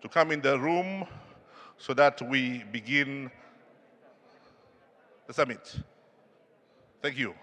to come in the room so that we begin the summit. Thank you.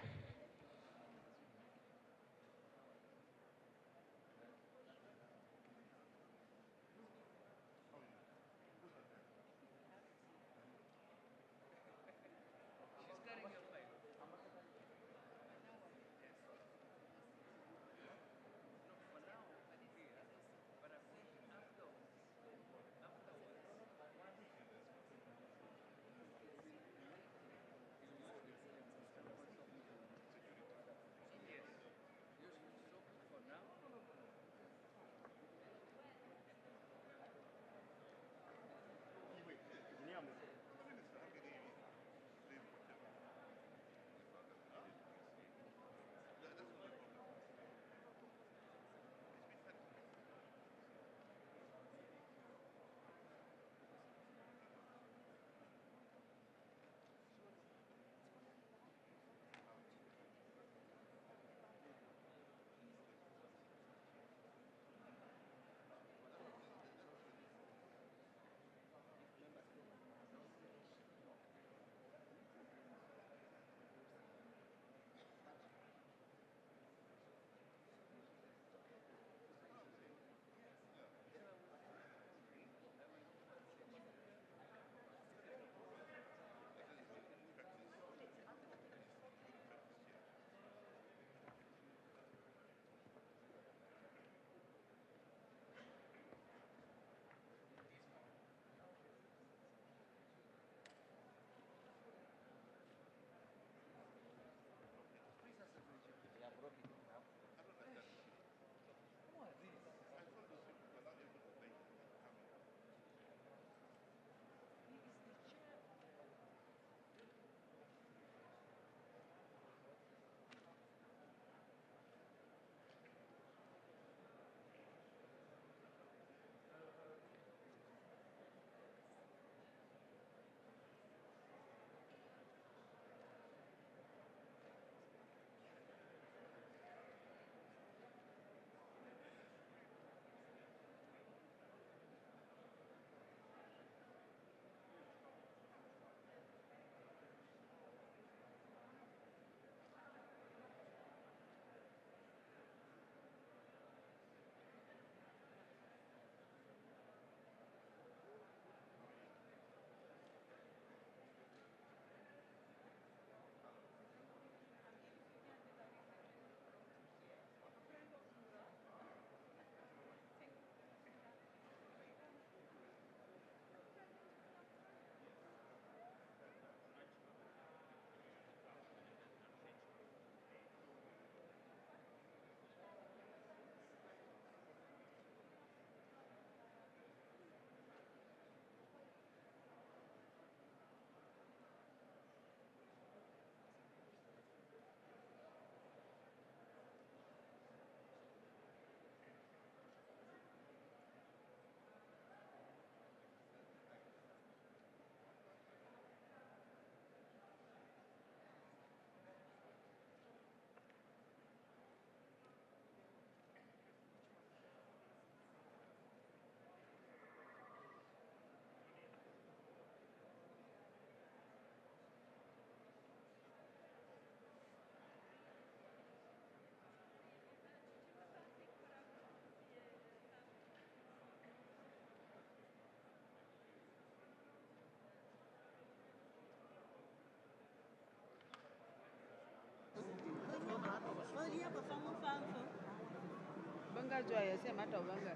Banga joya se mata banga.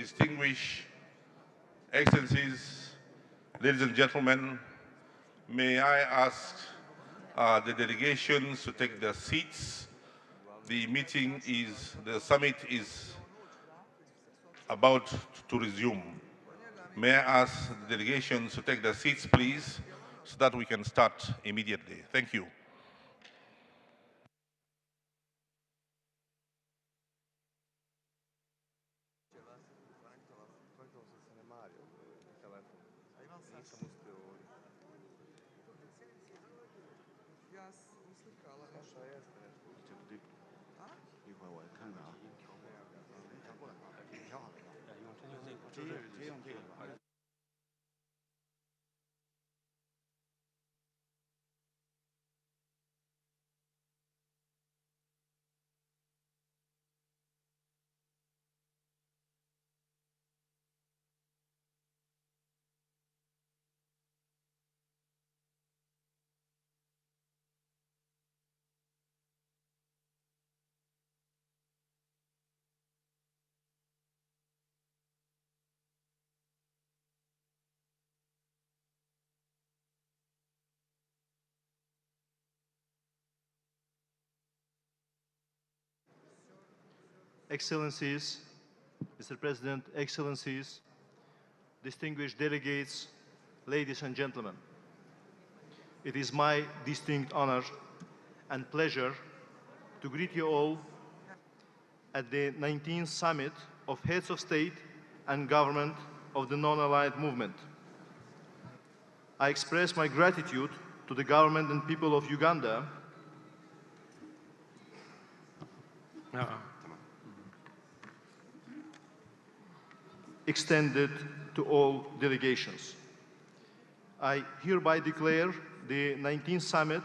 distinguished Excellencies, ladies and gentlemen, may I ask the delegations to take their seats. The summit is about to resume. May I ask the delegations to take their seats, please, so that we can start immediately. Thank you. Excellencies, Mr. President, Excellencies, distinguished delegates, ladies and gentlemen. It is my distinct honor and pleasure to greet you all at the 19th Summit of Heads of State and Government of the Non-Aligned Movement. I express my gratitude to the government and people of Uganda extended to all delegations. I hereby declare the 19th Summit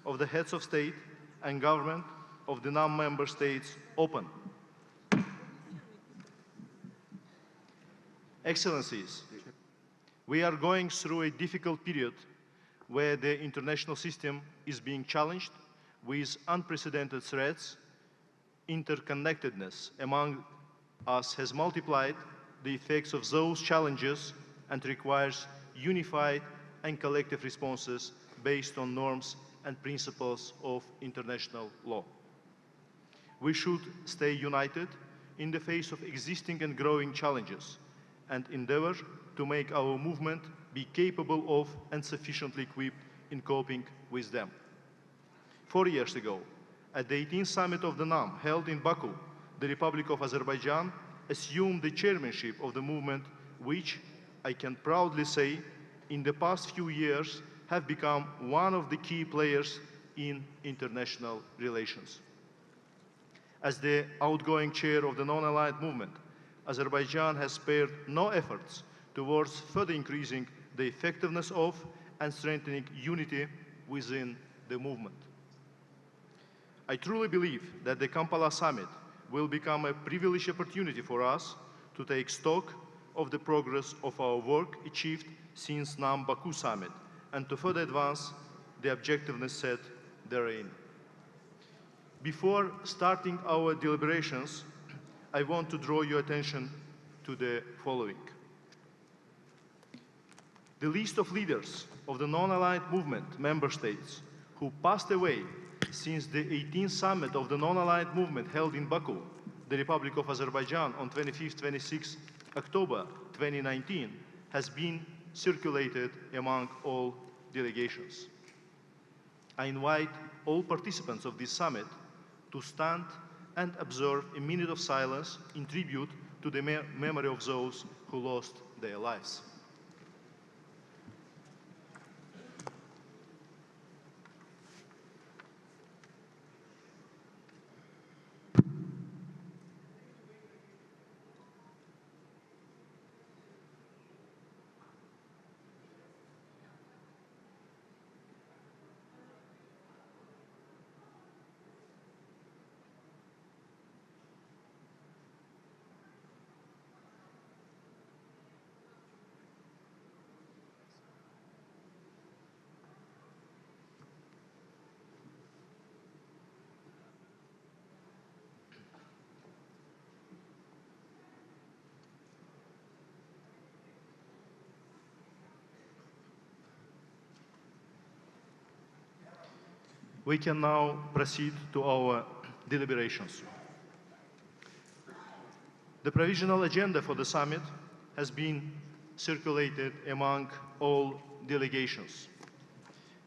of the Heads of State and Government of the non-member states open. Excellencies, we are going through a difficult period where the international system is being challenged with unprecedented threats. Interconnectedness among us has multiplied the effects of those challenges and requires unified and collective responses based on norms and principles of international law. We should stay united in the face of existing and growing challenges and endeavor to make our movement be capable of and sufficiently equipped in coping with them. 4 years ago, at the 18th Summit of the NAM held in Baku, the Republic of Azerbaijan assumed the chairmanship of the movement, which, I can proudly say, in the past few years have become one of the key players in international relations. As the outgoing chair of the non-aligned movement, Azerbaijan has spared no efforts towards further increasing the effectiveness of and strengthening unity within the movement. I truly believe that the Kampala Summit will become a privileged opportunity for us to take stock of the progress of our work achieved since NAM Baku Summit and to further advance the objectiveness set therein. Before starting our deliberations, I want to draw your attention to the following. The list of leaders of the non-aligned movement member states who passed away since the 18th Summit of the non-aligned movement held in Baku, the Republic of Azerbaijan on 25-26 October 2019 has been circulated among all delegations. I invite all participants of this summit to stand and observe a minute of silence in tribute to the memory of those who lost their lives. We can now proceed to our deliberations. The provisional agenda for the summit has been circulated among all delegations.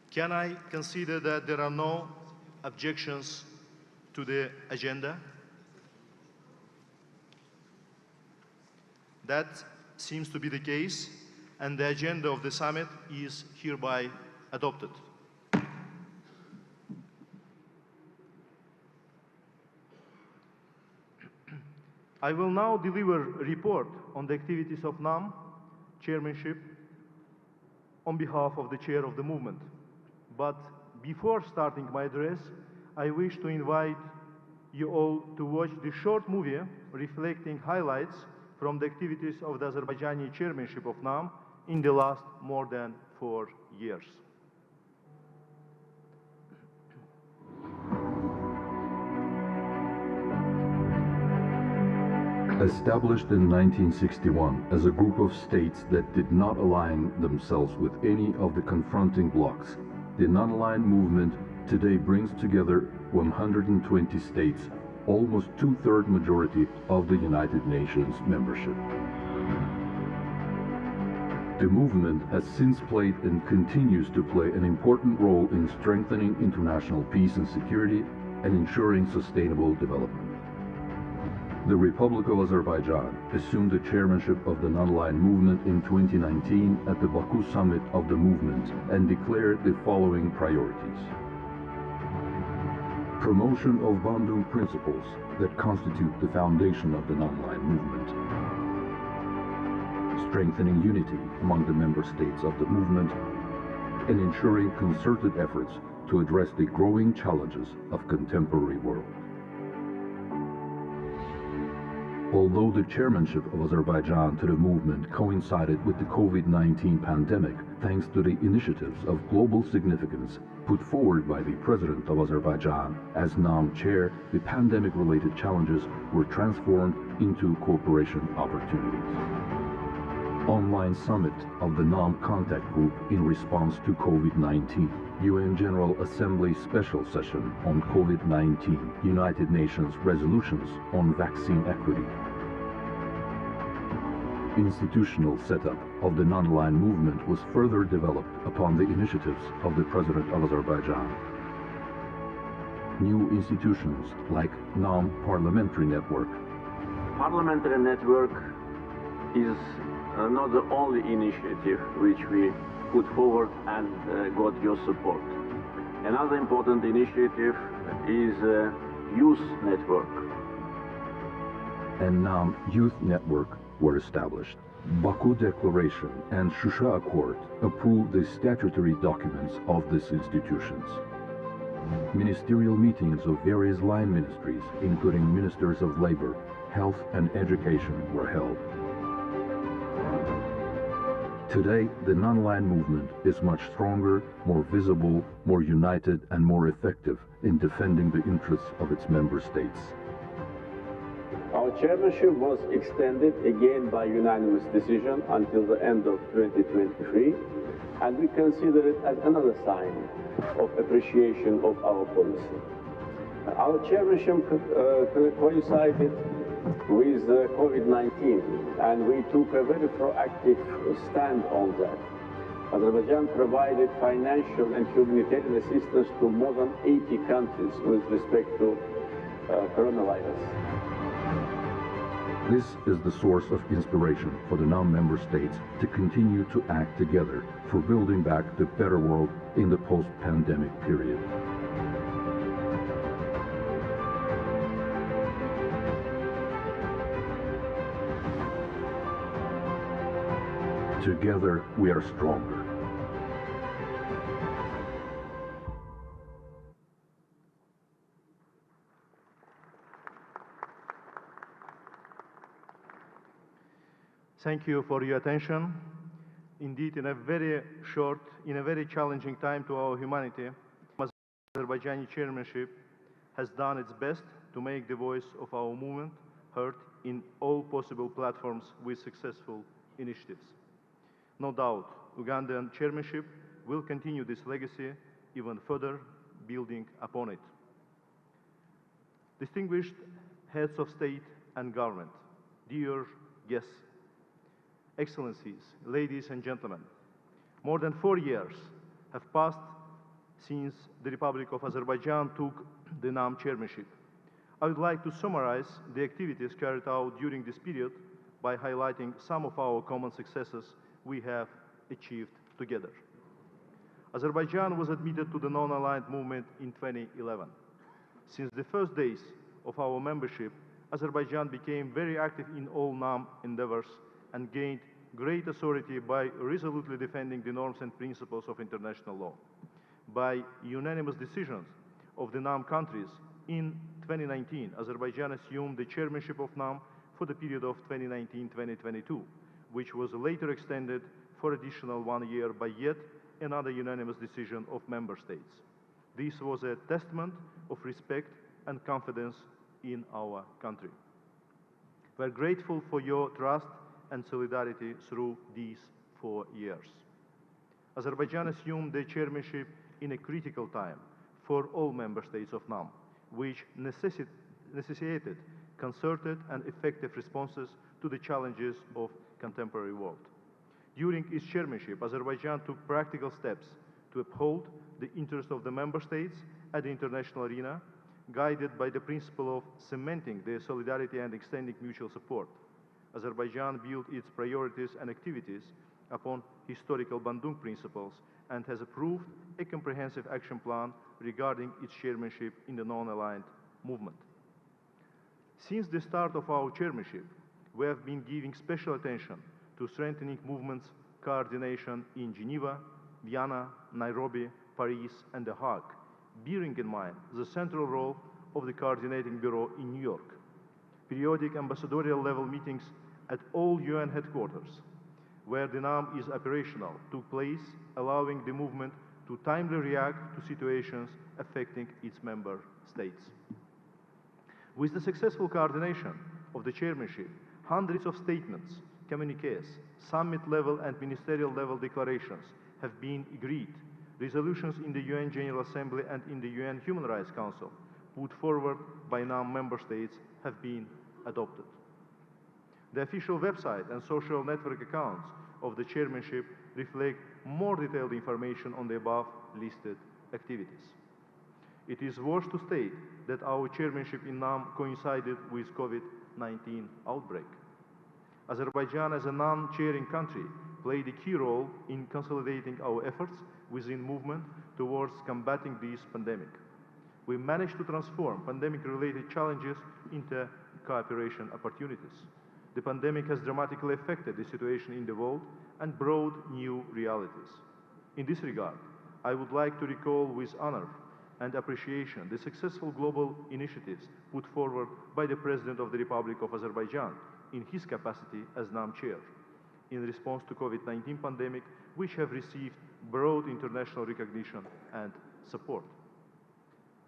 Can I consider that there are no objections to the agenda? That seems to be the case, and the agenda of the summit is hereby adopted. I will now deliver a report on the activities of NAM Chairmanship on behalf of the Chair of the movement. But before starting my address, I wish to invite you all to watch the short movie reflecting highlights from the activities of the Azerbaijani Chairmanship of NAM in the last more than 4 years. Established in 1961 as a group of states that did not align themselves with any of the confronting blocs, the non-aligned movement today brings together 120 states, almost two-thirds majority of the United Nations membership. The movement has since played and continues to play an important role in strengthening international peace and security and ensuring sustainable development. The Republic of Azerbaijan assumed the chairmanship of the non-aligned movement in 2019 at the Baku summit of the movement and declared the following priorities. Promotion of Bandung principles that constitute the foundation of the non-aligned movement. Strengthening unity among the member states of the movement and ensuring concerted efforts to address the growing challenges of contemporary world. Although the chairmanship of Azerbaijan to the movement coincided with the COVID-19 pandemic, thanks to the initiatives of global significance put forward by the President of Azerbaijan as NAM chair, the pandemic-related challenges were transformed into cooperation opportunities. Online summit of the NAM contact group in response to COVID-19. UN General Assembly special session on COVID-19. United Nations resolutions on vaccine equity. Institutional setup of the non-aligned movement was further developed upon the initiatives of the President of Azerbaijan. New institutions like NAM Parliamentary Network. Parliamentary Network is not the only initiative which we put forward and got your support. Another important initiative is Youth Network. And NAM Youth Network were established. Baku Declaration and Shusha Accord approved the statutory documents of these institutions. Ministerial meetings of various line ministries, including Ministers of Labor, Health and Education, were held. Today, the non-aligned movement is much stronger, more visible, more united, and more effective in defending the interests of its member states. Our chairmanship was extended again by unanimous decision until the end of 2023, and we consider it as another sign of appreciation of our policy. Our chairmanship coincided with COVID-19, and we took a very proactive stand on that. Azerbaijan provided financial and humanitarian assistance to more than 80 countries with respect to coronavirus. This is the source of inspiration for the non-member states to continue to act together for building back the better world in the post-pandemic period. Together, we are stronger. Thank you for your attention. Indeed, in a very challenging time to our humanity, Azerbaijani chairmanship has done its best to make the voice of our movement heard in all possible platforms with successful initiatives. No doubt, Ugandan chairmanship will continue this legacy even further building upon it. Distinguished heads of state and government, dear guests, excellencies, ladies and gentlemen, more than 4 years have passed since the Republic of Azerbaijan took the NAM chairmanship. I would like to summarize the activities carried out during this period by highlighting some of our common successes we have achieved together. Azerbaijan was admitted to the non-aligned movement in 2011. Since the first days of our membership, Azerbaijan became very active in all NAM endeavors and gained great authority by resolutely defending the norms and principles of international law. By unanimous decisions of the NAM countries, in 2019, Azerbaijan assumed the chairmanship of NAM for the period of 2019-2022, which was later extended for additional 1 year by yet another unanimous decision of member states. This was a testament of respect and confidence in our country. We are grateful for your trust and solidarity through these 4 years. Azerbaijan assumed the chairmanship in a critical time for all member states of NAM, which necessitated concerted and effective responses to the challenges of contemporary world. During its chairmanship, Azerbaijan took practical steps to uphold the interests of the member states at the international arena, guided by the principle of cementing their solidarity and extending mutual support. Azerbaijan built its priorities and activities upon historical Bandung principles and has approved a comprehensive action plan regarding its chairmanship in the non-aligned movement. Since the start of our chairmanship, we have been giving special attention to strengthening movements coordination in Geneva, Vienna, Nairobi, Paris, and The Hague, bearing in mind the central role of the Coordinating Bureau in New York. Periodic ambassadorial level meetings at all UN headquarters, where the NAM is operational, took place, allowing the movement to timely react to situations affecting its member states. With the successful coordination of the chairmanship, hundreds of statements, communiques, summit-level and ministerial-level declarations have been agreed. Resolutions in the UN General Assembly and in the UN Human Rights Council put forward by NAM member states have been adopted. The official website and social network accounts of the chairmanship reflect more detailed information on the above listed activities. It is worth to state that our chairmanship in NAM coincided with COVID-19 outbreak. Azerbaijan, as a non-chairing country, played a key role in consolidating our efforts within movement towards combating this pandemic. We managed to transform pandemic-related challenges into cooperation opportunities. The pandemic has dramatically affected the situation in the world and brought new realities. In this regard, I would like to recall with honor and appreciation the successful global initiatives put forward by the President of the Republic of Azerbaijan in his capacity as NAM chair in response to COVID-19 pandemic, which have received broad international recognition and support.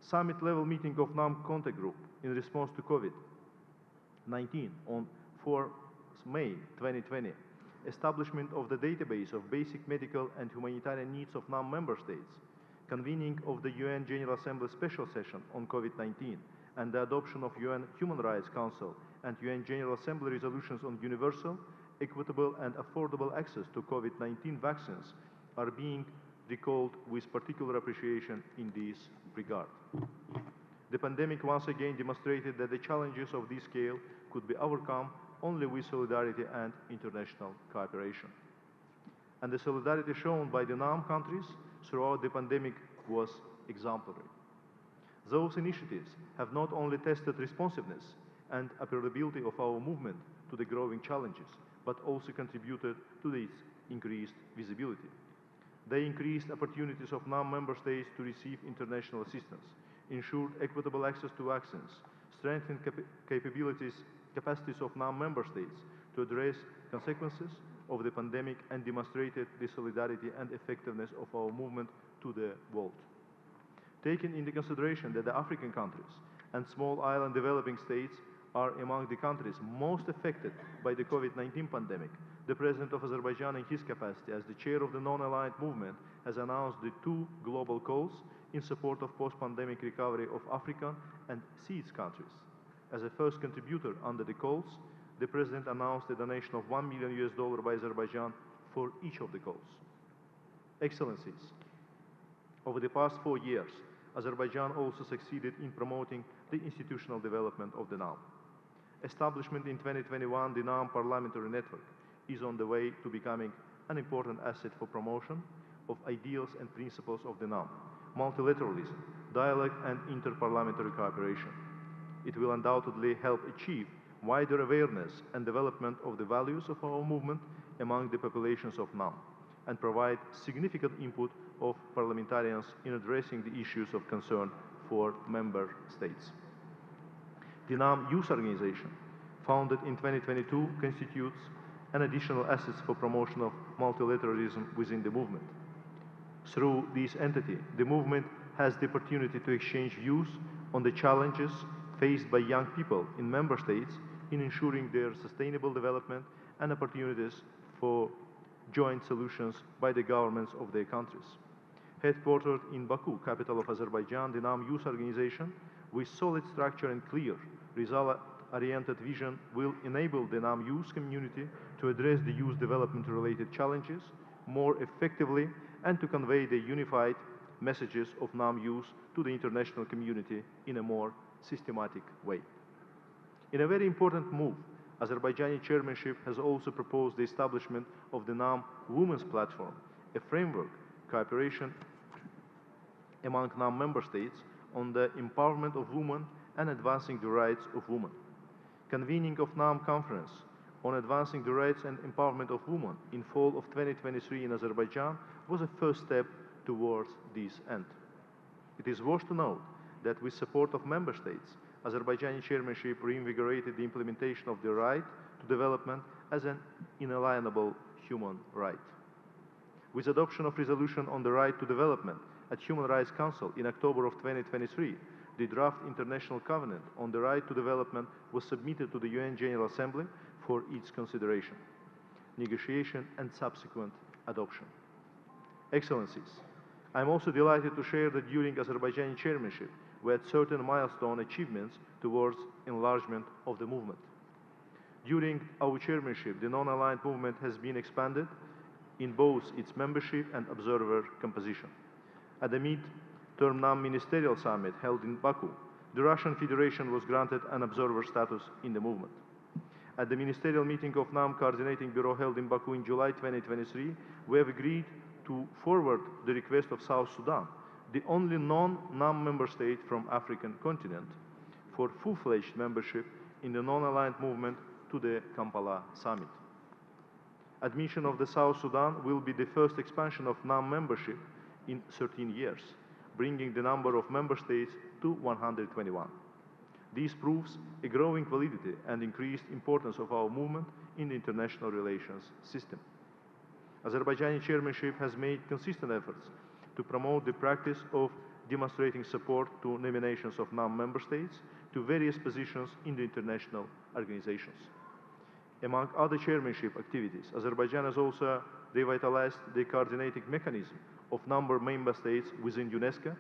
Summit-level meeting of NAM contact group in response to COVID-19 on 4 May 2020, establishment of the database of basic medical and humanitarian needs of NAM member states, convening of the UN General Assembly special session on COVID-19, and the adoption of UN Human Rights Council and UN General Assembly resolutions on universal, equitable and affordable access to COVID-19 vaccines are being recalled with particular appreciation in this regard. The pandemic once again demonstrated that the challenges of this scale could be overcome only with solidarity and international cooperation. And the solidarity shown by the NAM countries throughout the pandemic was exemplary. Those initiatives have not only tested responsiveness and operability of our movement to the growing challenges, but also contributed to its increased visibility. They increased opportunities of NAM member states to receive international assistance, ensured equitable access to vaccines, strengthened capacities of NAM member states to address consequences of the pandemic, and demonstrated the solidarity and effectiveness of our movement to the world. Taking into consideration that the African countries and small island developing states are among the countries most affected by the COVID-19 pandemic, the President of Azerbaijan, in his capacity as the chair of the non-aligned movement, has announced the 2 global calls in support of post-pandemic recovery of African and CIS countries. As a first contributor under the calls, the President announced a donation of $1 million by Azerbaijan for each of the calls. Excellencies, over the past 4 years, Azerbaijan also succeeded in promoting the institutional development of the NAM. Establishment in 2021, the NAM Parliamentary Network is on the way to becoming an important asset for promotion of ideals and principles of the NAM, multilateralism, dialogue and interparliamentary cooperation. It will undoubtedly help achieve wider awareness and development of the values of our movement among the populations of NAM and provide significant input of parliamentarians in addressing the issues of concern for member states. The NAM Youth Organization, founded in 2022, constitutes an additional asset for promotion of multilateralism within the movement. Through this entity, the movement has the opportunity to exchange views on the challenges faced by young people in member states in ensuring their sustainable development and opportunities for joint solutions by the governments of their countries. Headquartered in Baku, capital of Azerbaijan, the NAM Youth Organization, with solid structure and clear, result-oriented vision, will enable the NAM youth community to address the youth development-related challenges more effectively and to convey the unified messages of NAM youth to the international community in a more systematic way. In a very important move, Azerbaijani chairmanship has also proposed the establishment of the NAM Women's Platform, a framework cooperation among NAM member states on the empowerment of women and advancing the rights of women. Convening of NAM conference on advancing the rights and empowerment of women in fall of 2023 in Azerbaijan was a first step towards this end. It is worth to note that with support of member states, Azerbaijani chairmanship reinvigorated the implementation of the right to development as an inalienable human right. With adoption of resolution on the right to development at Human Rights Council in October of 2023, the draft International Covenant on the Right to Development was submitted to the UN General Assembly for its consideration, negotiation and subsequent adoption. Excellencies, I am also delighted to share that during Azerbaijani chairmanship, we had certain milestone achievements towards enlargement of the movement. During our chairmanship, the non-aligned movement has been expanded in both its membership and observer composition. At the mid-term NAM Ministerial Summit held in Baku, the Russian Federation was granted an observer status in the movement. At the ministerial meeting of NAM Coordinating Bureau held in Baku in July 2023, we have agreed to forward the request of South Sudan, the only non-NAM member state from African continent, for full-fledged membership in the non-aligned movement to the Kampala Summit. Admission of the South Sudan will be the first expansion of NAM membership in 13 years, bringing the number of member states to 121. This proves a growing validity and increased importance of our movement in the international relations system. Azerbaijani chairmanship has made consistent efforts to promote the practice of demonstrating support to nominations of NAM member states to various positions in the international organizations. Among other chairmanship activities, Azerbaijan has also revitalized the coordinating mechanism of member states within UNESCO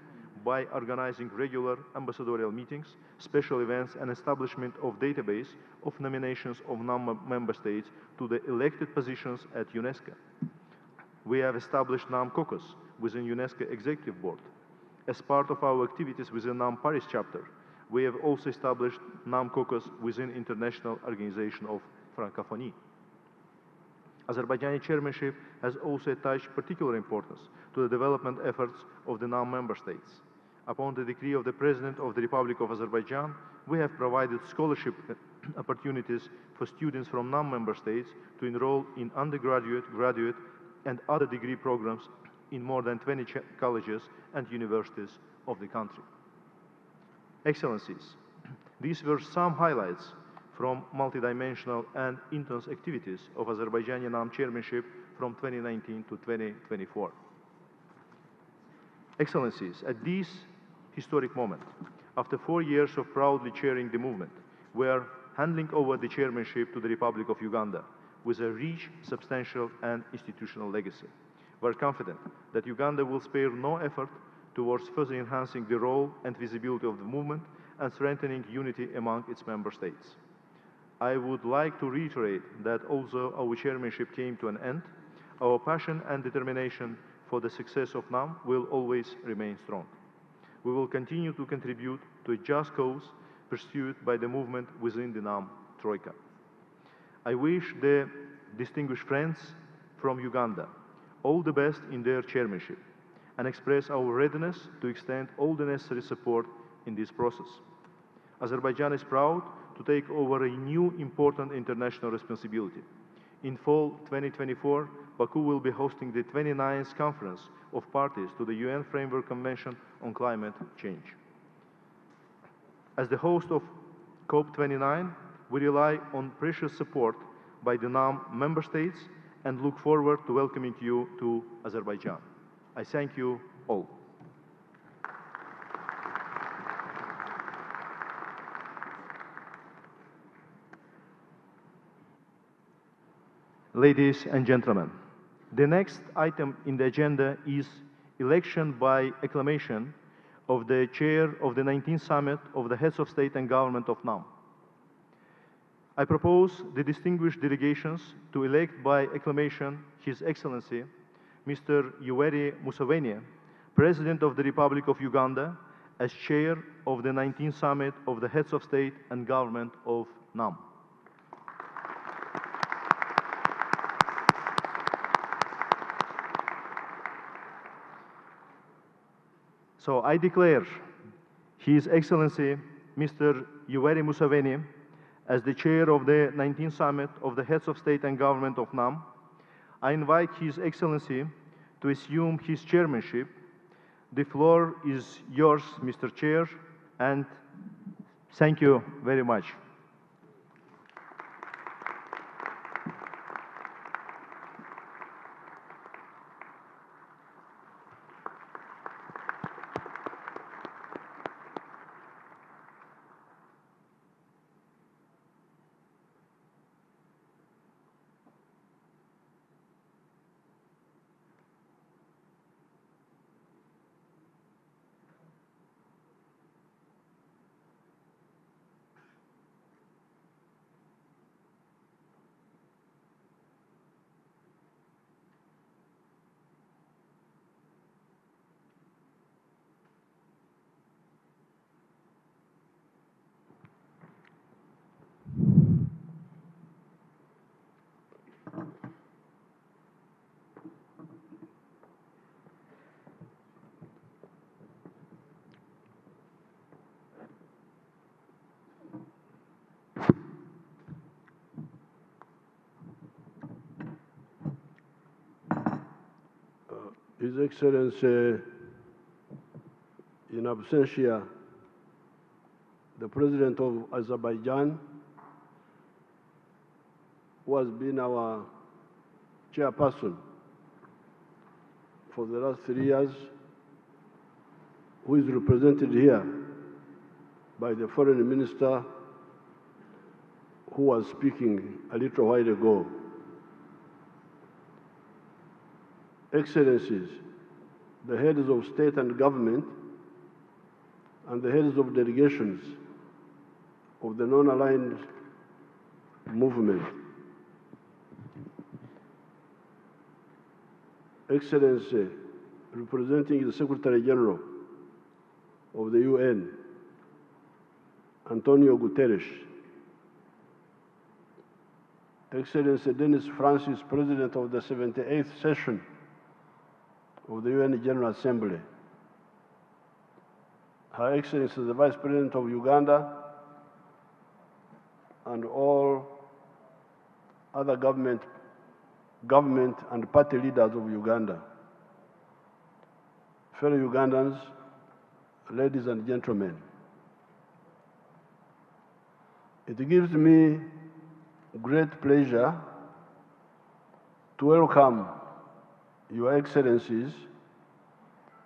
by organizing regular ambassadorial meetings, special events, and establishment of database of nominations of NAM member states to the elected positions at UNESCO. We have established NAM Caucus within UNESCO Executive Board. As part of our activities within NAM Paris chapter, we have also established NAM Caucus within International Organization of Francophonie. Azerbaijani chairmanship has also attached particular importance to the development efforts of the NAM member states. Upon the decree of the President of the Republic of Azerbaijan, we have provided scholarship opportunities for students from NAM member states to enroll in undergraduate, graduate, and other degree programs in more than 20 colleges and universities of the country. Excellencies, these were some highlights from multidimensional and intense activities of Azerbaijani NAM chairmanship from 2019 to 2024. Excellencies, at this historic moment, after 4 years of proudly chairing the movement, we are handing over the chairmanship to the Republic of Uganda with a rich, substantial, and institutional legacy. We are confident that Uganda will spare no effort towards further enhancing the role and visibility of the movement and strengthening unity among its member states. I would like to reiterate that although our chairmanship came to an end, our passion and determination for the success of NAM will always remain strong. We will continue to contribute to a just cause pursued by the movement within the NAM Troika. I wish the distinguished friends from Uganda all the best in their chairmanship and express our readiness to extend all the necessary support in this process. Azerbaijan is proud to take over a new important international responsibility. In fall 2024, Baku will be hosting the 29th Conference of Parties to the UN Framework Convention on Climate Change. As the host of COP29, we rely on precious support by the NAM member states and look forward to welcoming you to Azerbaijan. I thank you all. Ladies and gentlemen, the next item in the agenda is election by acclamation of the chair of the 19th Summit of the Heads of State and Government of NAM. I propose the distinguished delegations to elect by acclamation His Excellency, Mr. Yoweri Museveni, President of the Republic of Uganda, as chair of the 19th Summit of the Heads of State and Government of NAM. So I declare His Excellency, Mr. Yoweri Museveni, as the chair of the 19th Summit of the Heads of State and Government of NAM. I invite His Excellency to assume his chairmanship. The floor is yours, Mr. Chair, and thank you very much. His Excellency, in absentia, the President of Azerbaijan, who has been our chairperson for the last 3 years, who is represented here by the Foreign Minister who was speaking a little while ago. Excellencies, the heads of state and government and the heads of delegations of the non-aligned movement. Excellency, representing the Secretary General of the UN, Antonio Guterres. Excellency Denis Francis, President of the 78th session of the UN General Assembly. Her Excellency the Vice President of Uganda and all other government and party leaders of Uganda. Fellow Ugandans, ladies and gentlemen, it gives me great pleasure to welcome Your Excellencies,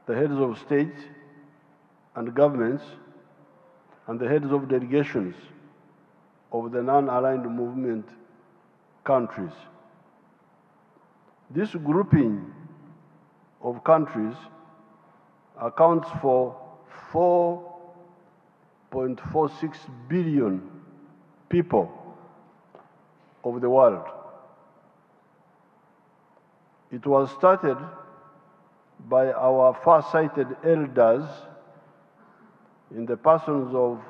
the heads of state and governments, and the heads of delegations of the non-aligned movement countries. This grouping of countries accounts for 4.46 billion people of the world. It was started by our far-sighted elders in the persons of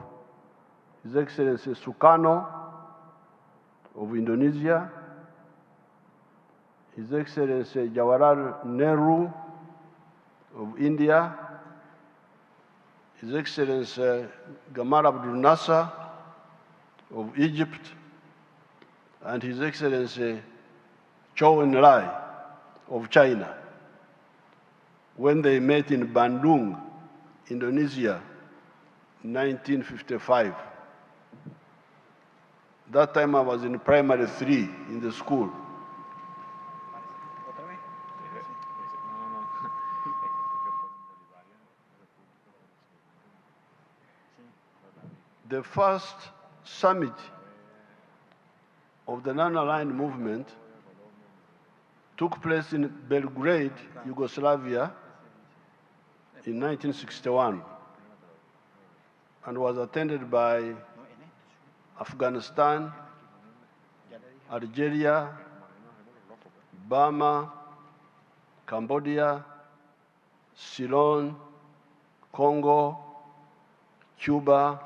His Excellency Sukarno of Indonesia, His Excellency Jawaharlal Nehru of India, His Excellency Gamal Abdel Nasser of Egypt, and His Excellency Zhou Enlai of China, when they met in Bandung, Indonesia, in 1955. That time I was in primary 3 in the school. The first summit of the non-aligned movement took place in Belgrade, Yugoslavia, in 1961, and was attended by Afghanistan, Algeria, Burma, Cambodia, Ceylon, Congo, Cuba,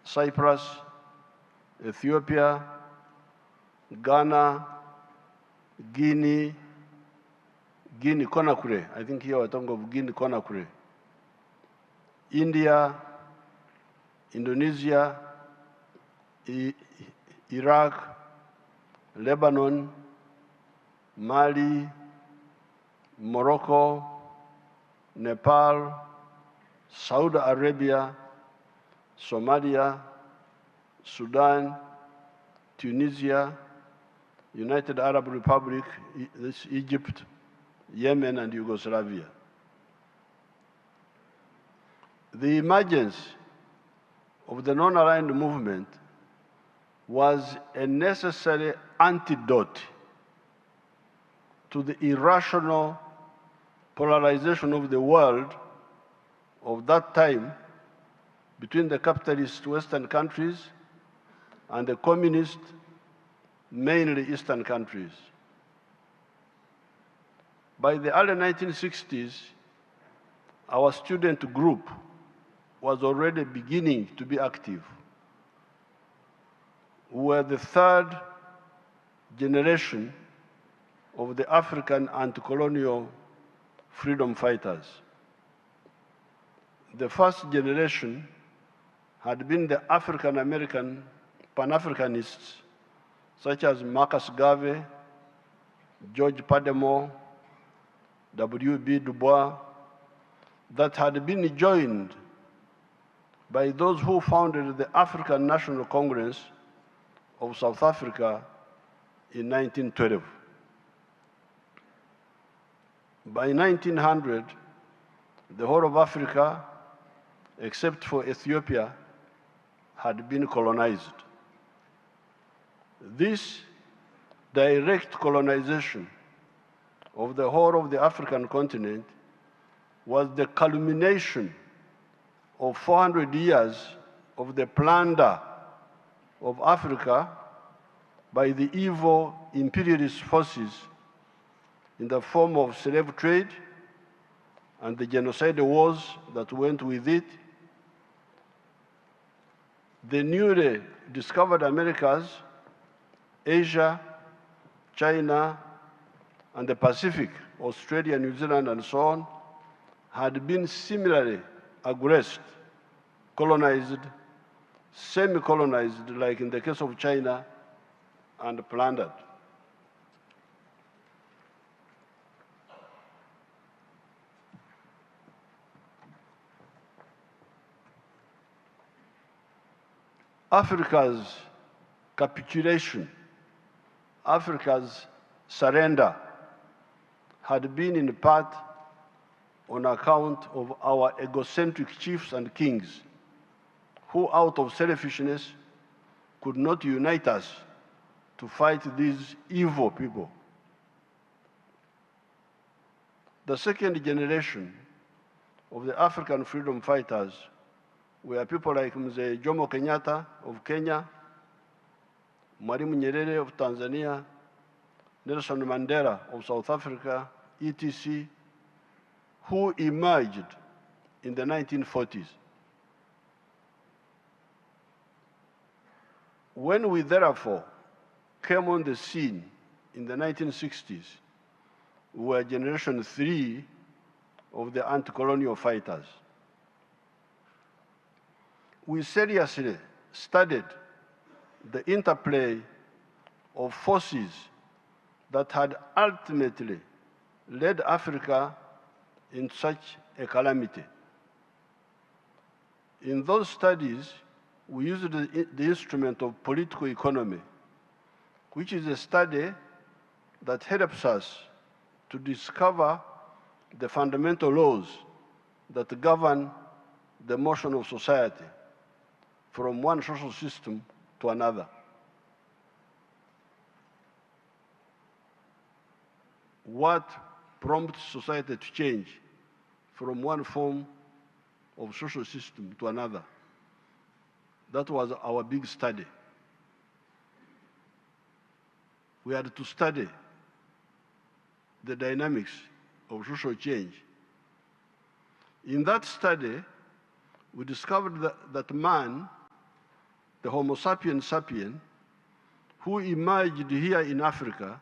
Cyprus, Ethiopia, Ghana, Guinea Conakry, I think here we're talking of Guinea Conakry, India, Indonesia, Iraq, Lebanon, Mali, Morocco, Nepal, Saudi Arabia, Somalia, Sudan, Tunisia, United Arab Republic, Egypt, Yemen, and Yugoslavia. The emergence of the non-aligned movement was a necessary antidote to the irrational polarization of the world of that time between the capitalist Western countries and the communist, mainly Eastern countries. By the early 1960s, our student group was already beginning to be active. We were the third generation of the African anti-colonial freedom fighters. The first generation had been the African-American Pan-Africanists, such as Marcus Garvey, George Padmore, W.B. Du Bois, that had been joined by those who founded the African National Congress of South Africa in 1912. By 1900, the whole of Africa, except for Ethiopia, had been colonized. This direct colonization of the whole of the African continent was the culmination of 400 years of the plunder of Africa by the evil imperialist forces in the form of slave trade and the genocide wars that went with it, the newly discovered Americas, Asia, China, and the Pacific, Australia, New Zealand, and so on, had been similarly aggressed, colonized, semi-colonized, like in the case of China, and plundered. Africa's capitulation, Africa's surrender had been in part on account of our egocentric chiefs and kings who, out of selfishness, could not unite us to fight these evil people. The second generation of the African freedom fighters were people like Mzee Jomo Kenyatta of Kenya, Mwalimu Nyerere of Tanzania, Nelson Mandela of South Africa, etc., who emerged in the 1940s. When we therefore came on the scene in the 1960s, we were generation 3 of the anti-colonial fighters. We seriously studied the interplay of forces that had ultimately led Africa in such a calamity. In those studies, we used the instrument of political economy, which is a study that helps us to discover the fundamental laws that govern the motion of society from one social system to another. What prompts society to change from one form of social system to another? That was our big study. We had to study the dynamics of social change. In that study, we discovered that man, the Homo sapiens sapien, who emerged here in Africa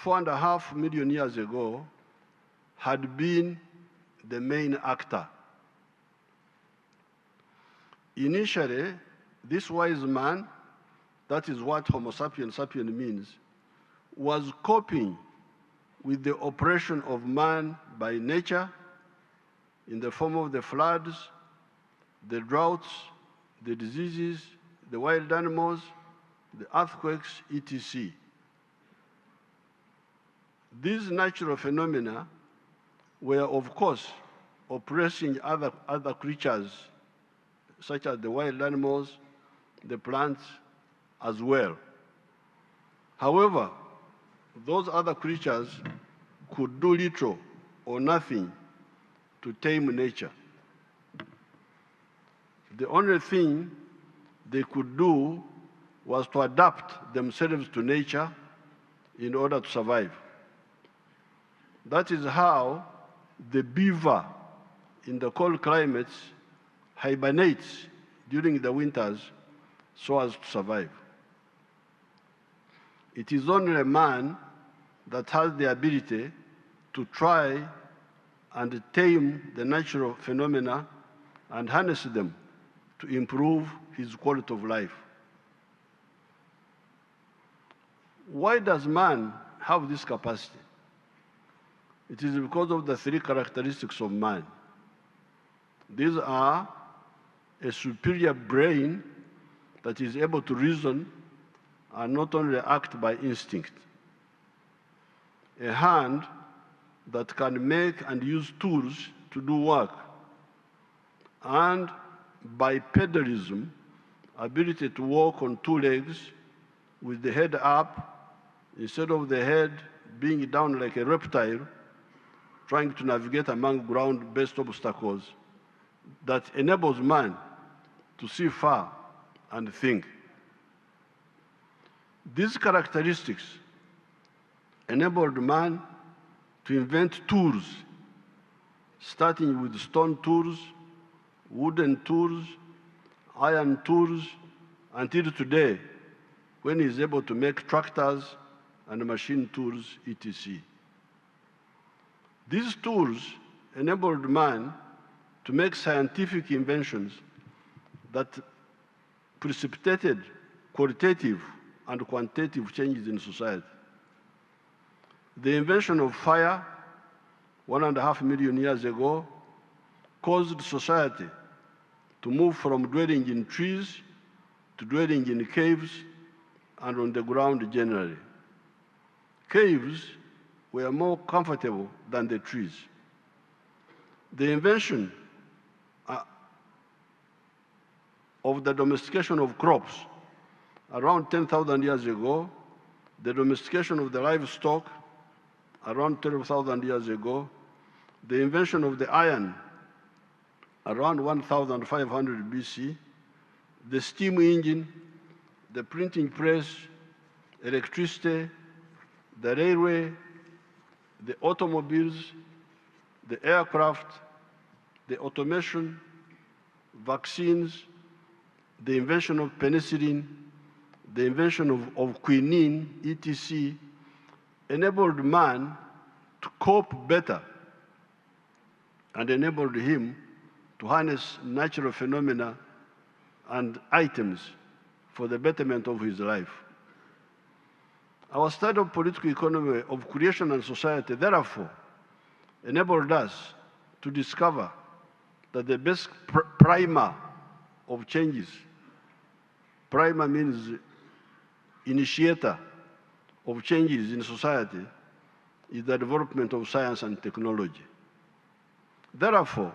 4.5 million years ago, had been the main actor. Initially, this wise man, that is what Homo sapiens sapien means, was coping with the oppression of man by nature in the form of the floods, the droughts, the diseases, the wild animals, the earthquakes, etc. These natural phenomena were, of course, oppressing other creatures, such as the wild animals, the plants, as well. However, those other creatures could do little or nothing to tame nature. The only thing they could do was to adapt themselves to nature in order to survive. That is how the beaver in the cold climates hibernates during the winters so as to survive. It is only man that has the ability to try and tame the natural phenomena and harness them to improve his quality of life. Why does man have this capacity? It is because of the 3 characteristics of man. These are a superior brain that is able to reason and not only act by instinct, a hand that can make and use tools to do work, and bipedalism, ability to walk on 2 legs with the head up instead of the head being down like a reptile, trying to navigate among ground-based obstacles, that enables man to see far and think. These characteristics enabled man to invent tools, starting with stone tools, wooden tools, iron tools, until today, when he is able to make tractors and machine tools, etc. These tools enabled man to make scientific inventions that precipitated qualitative and quantitative changes in society. The invention of fire 1.5 million years ago caused society to move from dwelling in trees to dwelling in caves and on the ground generally. Caves were more comfortable than the trees. The invention of the domestication of crops around 10,000 years ago, the domestication of the livestock around 12,000 years ago, the invention of the iron around 1,500 BC, the steam engine, the printing press, electricity, the railway, the automobiles, the aircraft, the automation, vaccines, the invention of penicillin, the invention of quinine, etc., enabled man to cope better and enabled him to harness natural phenomena and items for the betterment of his life. Our study of political economy of creation and society, therefore, enabled us to discover that the best primer of changes, primer means initiator of changes in society, is the development of science and technology. Therefore,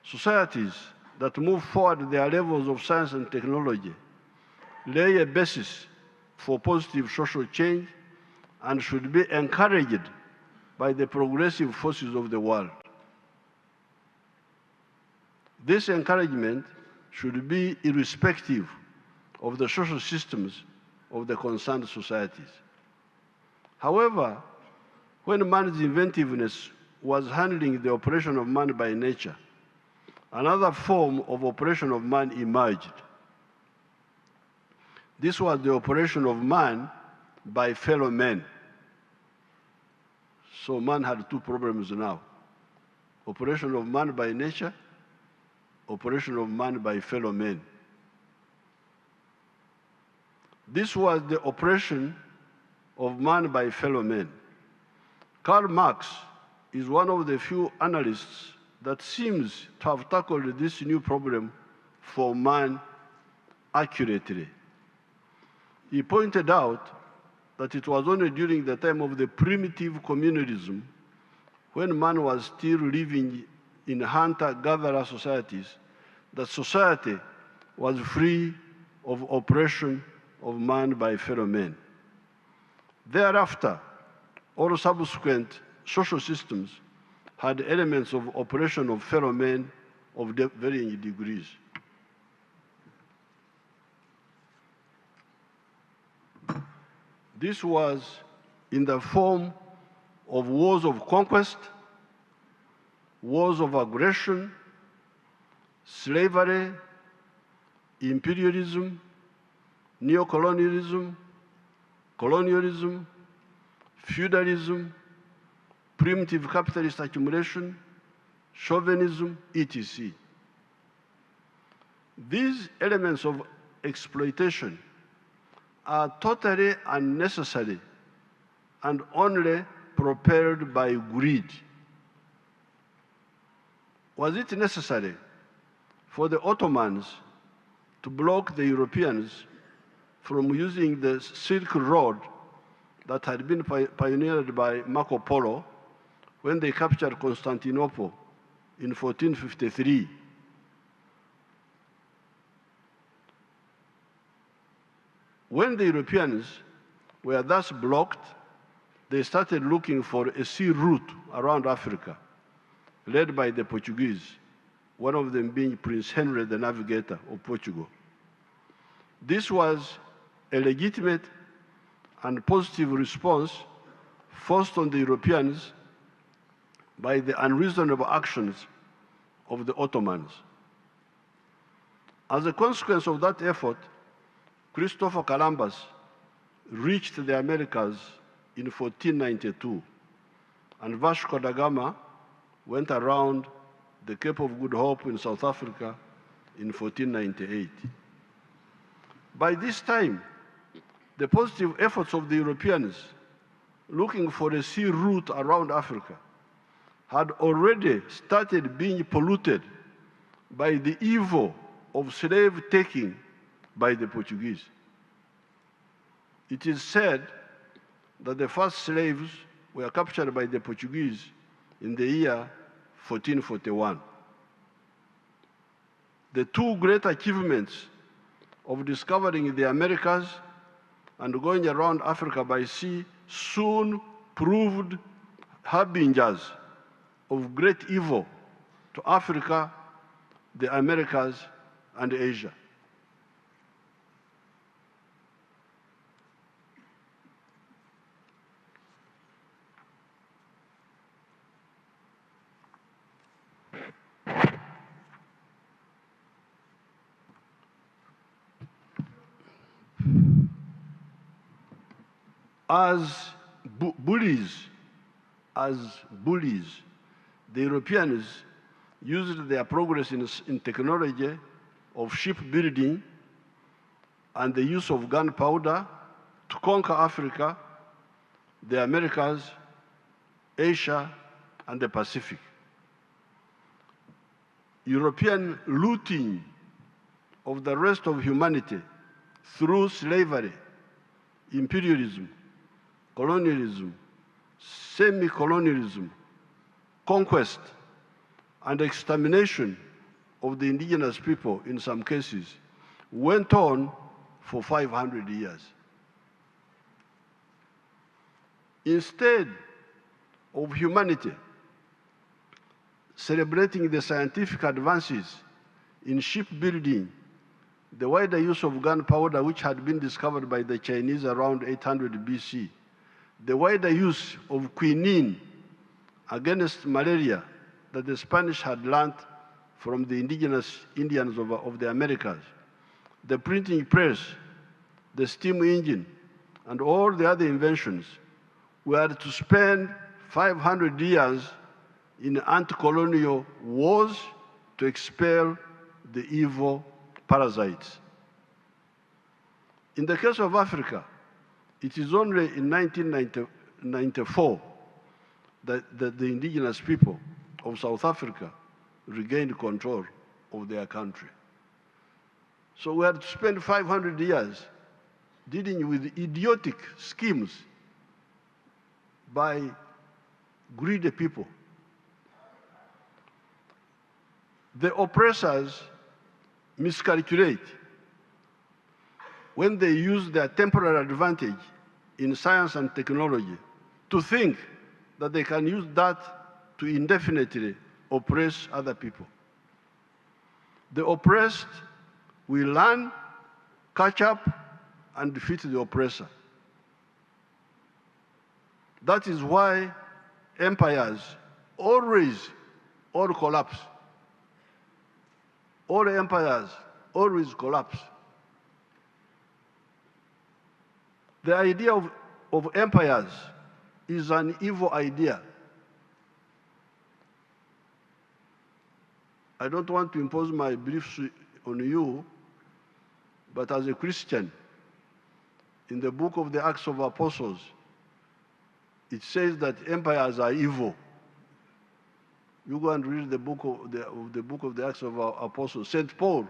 societies that move forward their levels of science and technology lay a basis for positive social change and should be encouraged by the progressive forces of the world. This encouragement should be irrespective of the social systems of the concerned societies. However, when man's inventiveness was handling the operation of man by nature, another form of operation of man emerged. This was the operation of man by fellow men. So man had two problems now: operation of man by nature, operation of man by fellow men. This was the operation of man by fellow men. Karl Marx is one of the few analysts that seems to have tackled this new problem for man accurately. He pointed out that it was only during the time of the primitive communalism, when man was still living in hunter-gatherer societies, that society was free of oppression of man by fellow men. Thereafter, all subsequent social systems had elements of operation of fellow men of varying degrees. This was in the form of wars of conquest, wars of aggression, slavery, imperialism, neocolonialism, colonialism, feudalism, primitive capitalist accumulation, chauvinism, etc. These elements of exploitation are totally unnecessary and only propelled by greed. Was it necessary for the Ottomans to block the Europeans from using the Silk Road that had been pioneered by Marco Polo when they captured Constantinople in 1453? When the Europeans were thus blocked, they started looking for a sea route around Africa, led by the Portuguese, one of them being Prince Henry, the navigator of Portugal. This was a legitimate and positive response forced on the Europeans by the unreasonable actions of the Ottomans. As a consequence of that effort, Christopher Columbus reached the Americas in 1492, and Vasco da Gama went around the Cape of Good Hope in South Africa in 1498. By this time, the positive efforts of the Europeans looking for a sea route around Africa had already started being polluted by the evil of slave taking by the Portuguese. It is said that the first slaves were captured by the Portuguese in the year 1441. The two great achievements of discovering the Americas and going around Africa by sea soon proved harbingers of great evil to Africa the Americas, and Asia. As bullies, the Europeans used their progress in technology of shipbuilding and the use of gunpowder to conquer Africa, the Americas, Asia, and the Pacific. European looting of the rest of humanity through slavery, imperialism, colonialism, semi-colonialism, conquest, and extermination of the indigenous people in some cases went on for 500 years. Instead of humanity celebrating the scientific advances in shipbuilding, the wider use of gunpowder, which had been discovered by the Chinese around 800 BC, the wider use of quinine against malaria that the Spanish had learned from the indigenous Indians of the Americas, the printing press, the steam engine, and all the other inventions were to spend 500 years in anti-colonial wars to expel the evil parasites. In the case of Africa, it is only in 1994 that the indigenous people of South Africa regained control of their country. So we had to spend 500 years dealing with idiotic schemes by greedy people. The oppressors miscalculate when they use their temporary advantage in science and technology to think that they can use that to indefinitely oppress other people. The oppressed will learn, catch up, and defeat the oppressor. That is why empires always all collapse. All empires always collapse. The idea of empires is an evil idea. I don't want to impose my beliefs on you, but as a Christian, in the book of the Acts of Apostles, it says that empires are evil. You go and read the book of the Acts of Apostles. St. Paul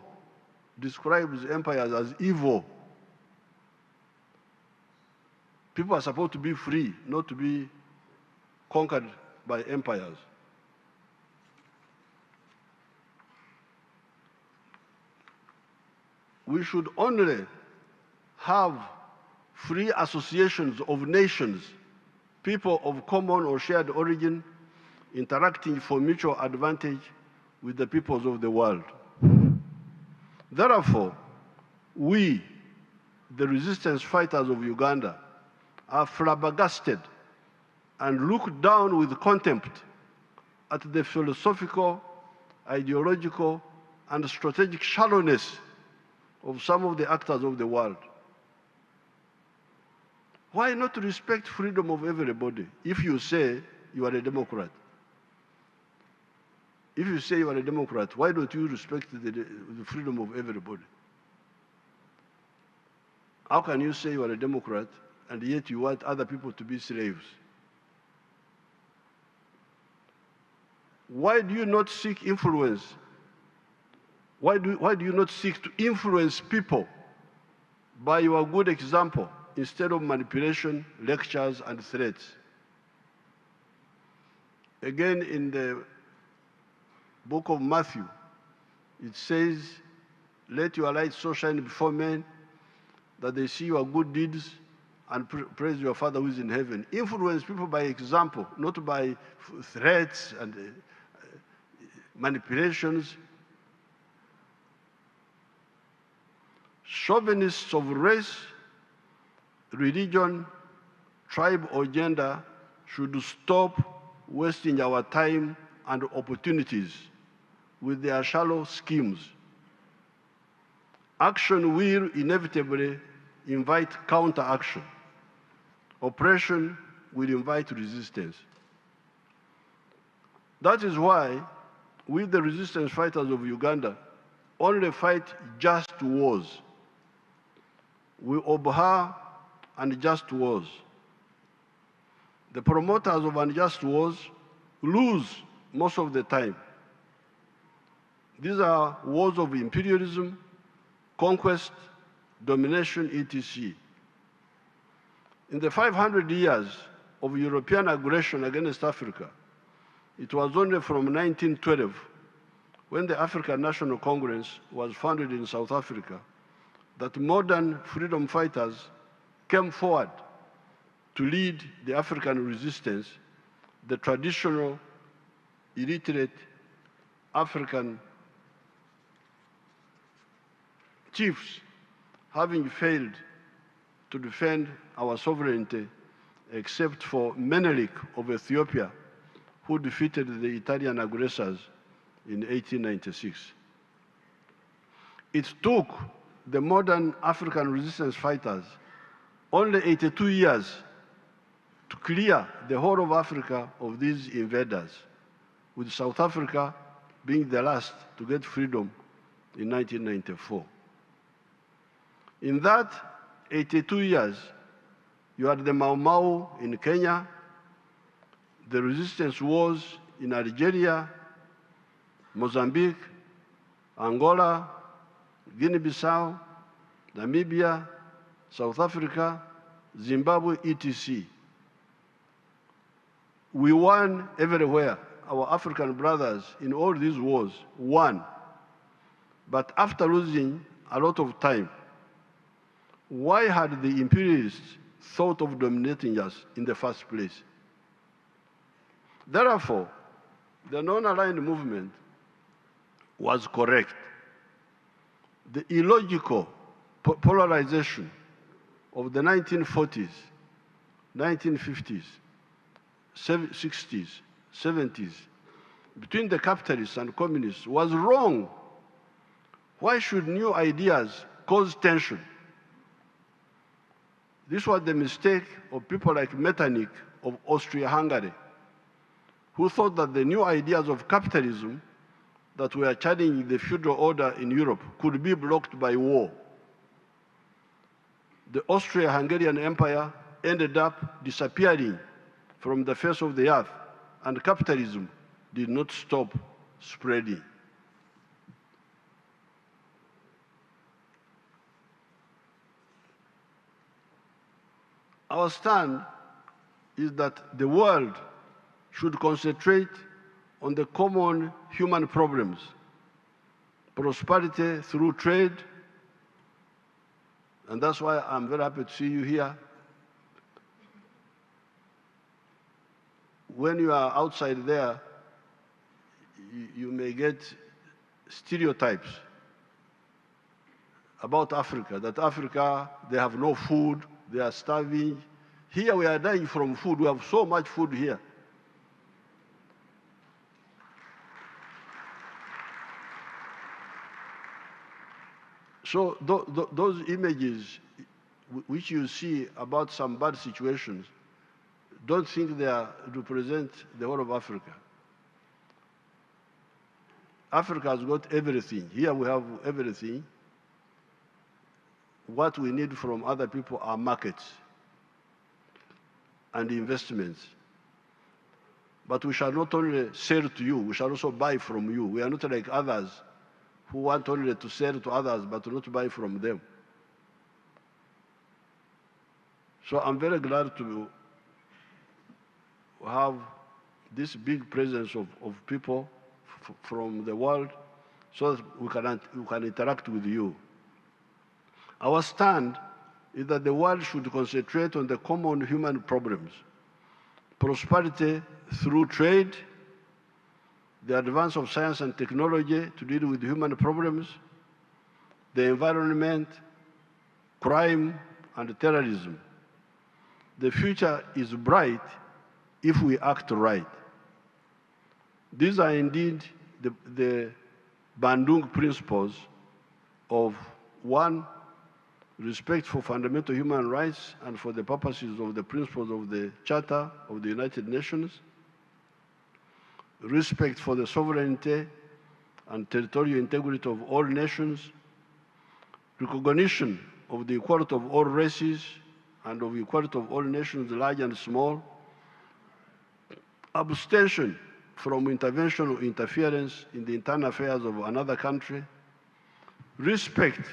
describes empires as evil. People are supposed to be free, not to be conquered by empires. We should only have free associations of nations, people of common or shared origin, interacting for mutual advantage with the peoples of the world. Therefore, we, the resistance fighters of Uganda, are flabbergasted and look down with contempt at the philosophical, ideological, and strategic shallowness of some of the actors of the world. Why not respect freedom of everybody if you say you are a Democrat? If you say you are a Democrat, why don't you respect the freedom of everybody? How can you say you are a Democrat and yet you want other people to be slaves? Why do you not seek influence? Why do you not seek to influence people by your good example instead of manipulation, lectures, and threats? Again, in the book of Matthew, it says, "Let your light so shine before men that they see your good deeds and praise your Father who is in heaven." Influence people by example, not by threats and manipulations. chauvinists of race, religion, tribe, or gender should stop wasting our time and opportunities with their shallow schemes. Action will inevitably invite counteraction. Oppression will invite resistance. That is why we, the resistance fighters of Uganda, only fight just wars. We abhor unjust wars. The promoters of unjust wars lose most of the time. These are wars of imperialism, conquest, domination, etc. In the 500 years of European aggression against Africa, it was only from 1912, when the African National Congress was founded in South Africa, that modern freedom fighters came forward to lead the African resistance, the traditional illiterate African chiefs having failed to defend our sovereignty except for Menelik of Ethiopia, who defeated the Italian aggressors in 1896. It took the modern African resistance fighters only 82 years to clear the whole of Africa of these invaders, with South Africa being the last to get freedom in 1994. In that 82 years, you had the Mau Mau in Kenya, the resistance wars in Algeria, Mozambique, Angola, Guinea-Bissau, Namibia, South Africa, Zimbabwe, etc. We won everywhere. Our African brothers in all these wars won. But after losing a lot of time, why had the imperialists thought of dominating us in the first place? Therefore, the non-aligned movement was correct. The illogical polarization of the 1940s, 1950s, 60s, 70s, between the capitalists and communists was wrong. Why should new ideas cause tension? This was the mistake of people like Metternich of Austria-Hungary, who thought that the new ideas of capitalism that were challenging the feudal order in Europe could be blocked by war. The Austria-Hungarian Empire ended up disappearing from the face of the earth, and capitalism did not stop spreading. Our stand is that the world should concentrate on the common human problems: prosperity through trade, and that's why I'm very happy to see you here. When you are outside there, you may get stereotypes about Africa, that Africa, they have no food, they are starving. Here we are dying from food. We have so much food here. So those images which you see about some bad situations, don't think they represent the whole of Africa. Africa has got everything. Here we have everything. What we need from other people are markets and investments. But we shall not only sell to you, we shall also buy from you. We are not like others who want only to sell to others but not buy from them. So I'm very glad to have this big presence of people from the world so that we can interact with you. Our stand is that the world should concentrate on the common human problems: prosperity through trade, the advance of science and technology to deal with human problems, the environment, crime, and terrorism. The future is bright if we act right. These are indeed the Bandung principles of 1, respect for fundamental human rights and for the purposes of the principles of the Charter of the United Nations, respect for the sovereignty and territorial integrity of all nations, recognition of the equality of all races and of equality of all nations, large and small, abstention from intervention or interference in the internal affairs of another country, respect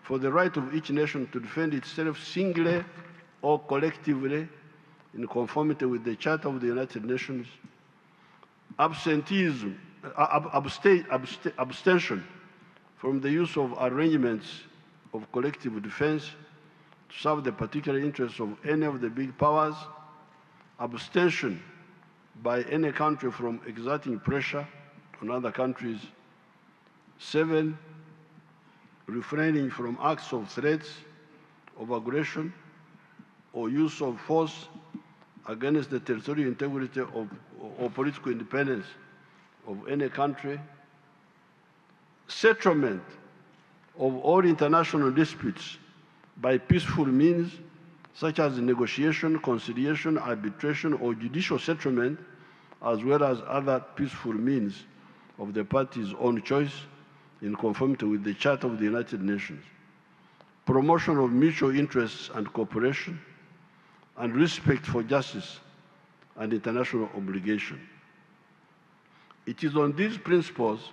for the right of each nation to defend itself singly or collectively in conformity with the Charter of the United Nations, abstention from the use of arrangements of collective defense to serve the particular interests of any of the big powers, abstention by any country from exerting pressure on other countries. 7, refraining from acts of threats, of aggression, or use of force against the territorial integrity or political independence of any country. Settlement of all international disputes by peaceful means, such as negotiation, conciliation, arbitration, or judicial settlement, as well as other peaceful means of the parties' own choice in conformity with the Charter of the United Nations. Promotion of mutual interests and cooperation, and respect for justice and international obligation. It is on these principles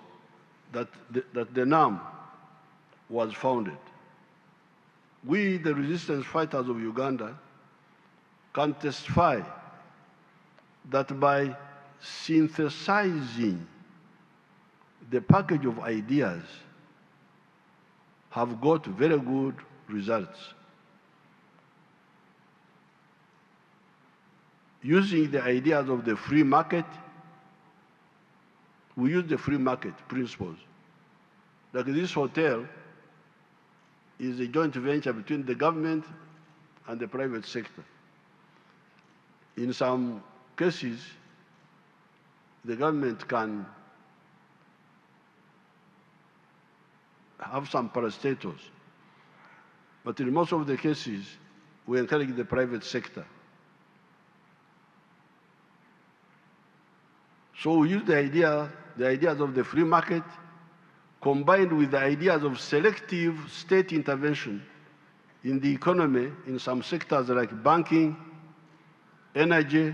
that the NAM was founded. We, the resistance fighters of Uganda, can testify that by synthesizing the package of ideas have got very good results. Using the ideas of the free market, we use the free market principles. Like this hotel is a joint venture between the government and the private sector. In some cases, the government can have some parastatals, but in most of the cases, we encourage the private sector. So we use the ideas of the free market combined with the ideas of selective state intervention in the economy in some sectors like banking, energy,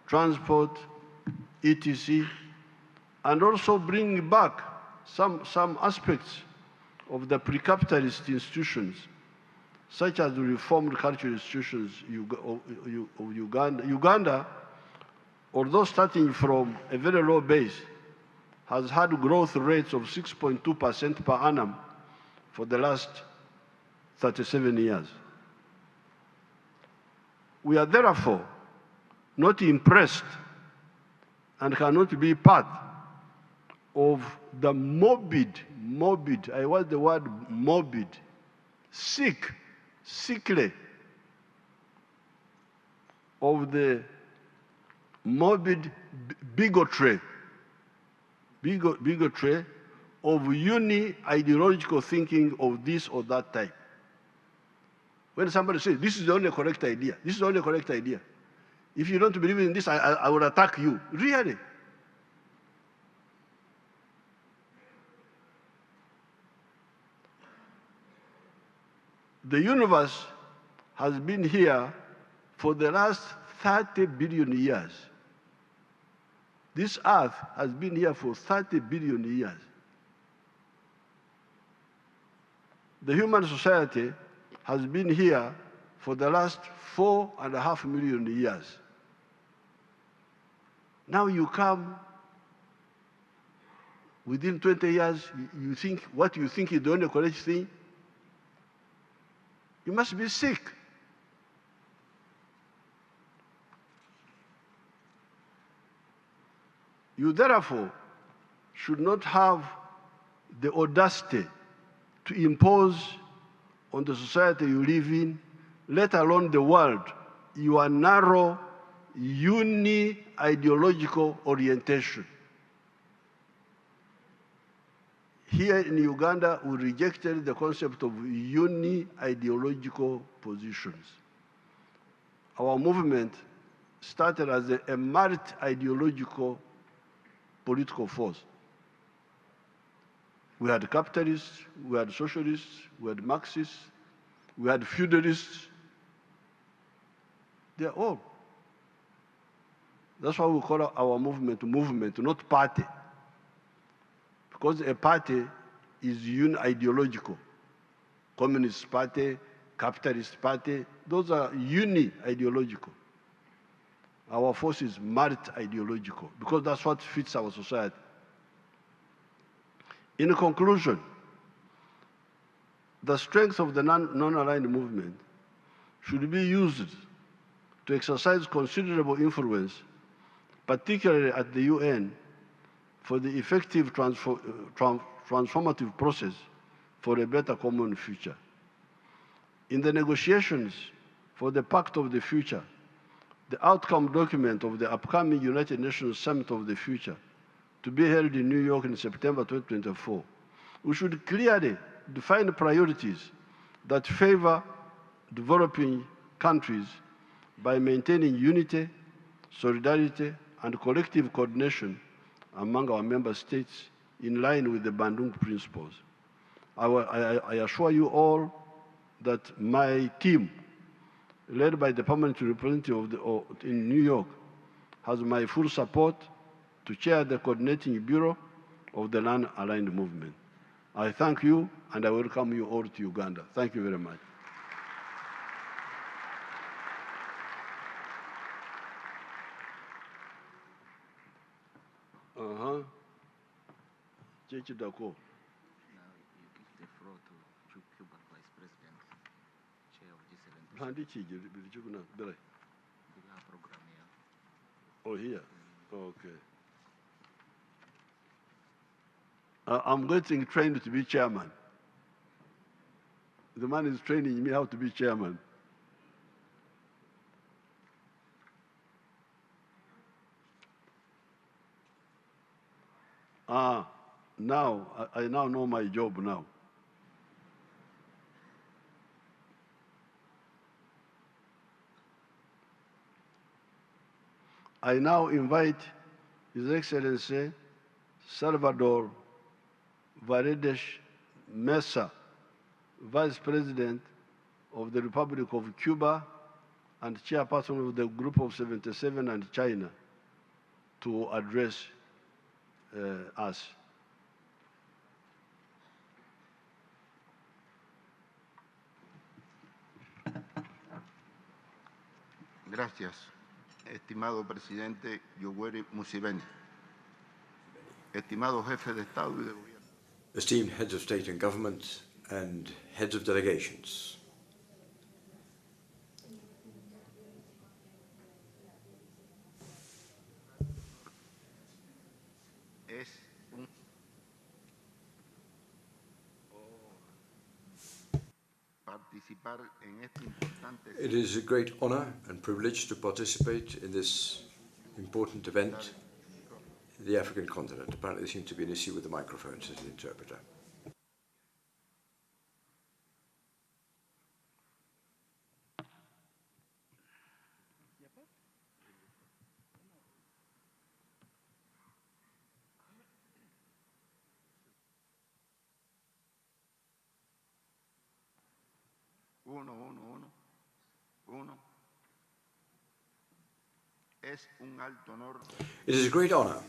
transport, etc., and also bring back some aspects of the pre-capitalist institutions, such as the reformed cultural institutions of Uganda. Uganda, although starting from a very low base, has had growth rates of 6.2% per annum for the last 37 years. We are therefore not impressed and cannot be part of the morbid, I want the word morbid, sickly, of the morbid bigotry of uni-ideological thinking of this or that type. When somebody says, this is the only correct idea, this is the only correct idea, if you don't believe in this, I will attack you. Really? The universe has been here for the last 30 billion years. This earth has been here for 30 billion years. The human society has been here for the last 4.5 million years. Now you come, within 20 years, you think what you think is the only correct thing. You must be sick. You therefore should not have the audacity to impose on the society you live in, let alone the world, your narrow, uni-ideological orientation. Here in Uganda, we rejected the concept of uni-ideological positions. Our movement started as a multi-ideological political force. We had capitalists, we had socialists, we had Marxists, we had feudalists. They're all. That's why we call our movement, not party. Because a party is uni-ideological. Communist party, capitalist party, those are uni-ideological. Our force is multi-ideological because that's what fits our society. In conclusion, the strength of the non-aligned movement should be used to exercise considerable influence, particularly at the UN, for the effective transformative process for a better common future. In the negotiations for the Pact of the Future, the outcome document of the upcoming United Nations Summit of the Future, to be held in New York in September 2024, we should clearly define priorities that favor developing countries by maintaining unity, solidarity, and collective coordination among our member states in line with the Bandung principles. I assure you all that my team, led by the permanent representative in New York, has my full support to chair the coordinating bureau of the non-aligned movement. I thank you and I welcome you all to Uganda. Thank you very much. Chechi Dako. Now you give the floor to Cuba Vice President, Chair of G7. Do you have a program here? Oh, here? Okay. I'm getting trained to be chairman. The man is training me how to be chairman. Now, I now know my job now. I now invite His Excellency Salvador Varedes Mesa, Vice President of the Republic of Cuba and Chairperson of the Group of 77 and China, to address us. Gracias, estimado presidente Yoweri Museveni, estimado jefe de Estado y de Gobierno. Esteemed heads of state and government and heads of delegations. It is a great honor and privilege to participate in this important event in the African continent. Apparently there seems to be an issue with the microphone, says the interpreter. It is a great honor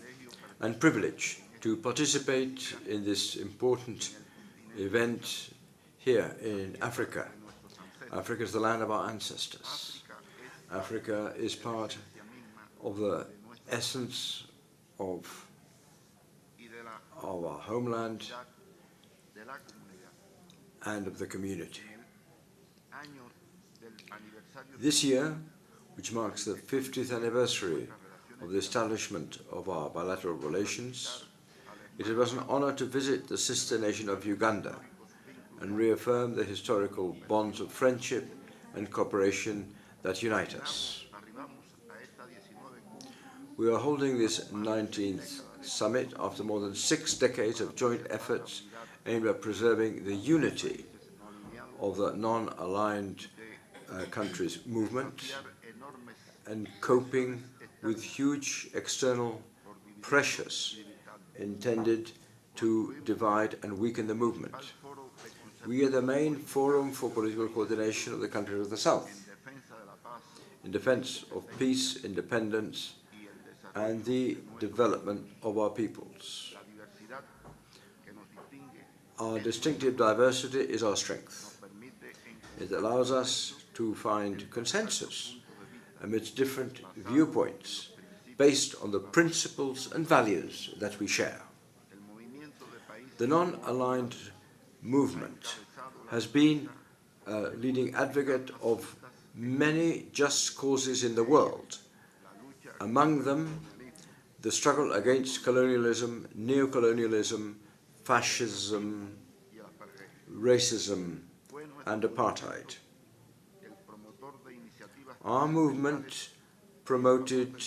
and privilege to participate in this important event here in Africa. Africa is the land of our ancestors. Africa is part of the essence of our homeland and of the community. This year, which marks the 50th anniversary of the establishment of our bilateral relations, it was an honor to visit the sister nation of Uganda and reaffirm the historical bonds of friendship and cooperation that unite us. We are holding this 19th summit after more than 6 decades of joint efforts aimed at preserving the unity of the non-aligned countries movement and coping with huge external pressures intended to divide and weaken the movement. We are the main forum for political coordination of the countries of the South in defense of peace, independence, and the development of our peoples. Our distinctive diversity is our strength. It allows us to find consensus amidst different viewpoints based on the principles and values that we share. The non-aligned movement has been a leading advocate of many just causes in the world. Among them, the struggle against colonialism, neocolonialism, fascism, racism, and apartheid. Our movement promoted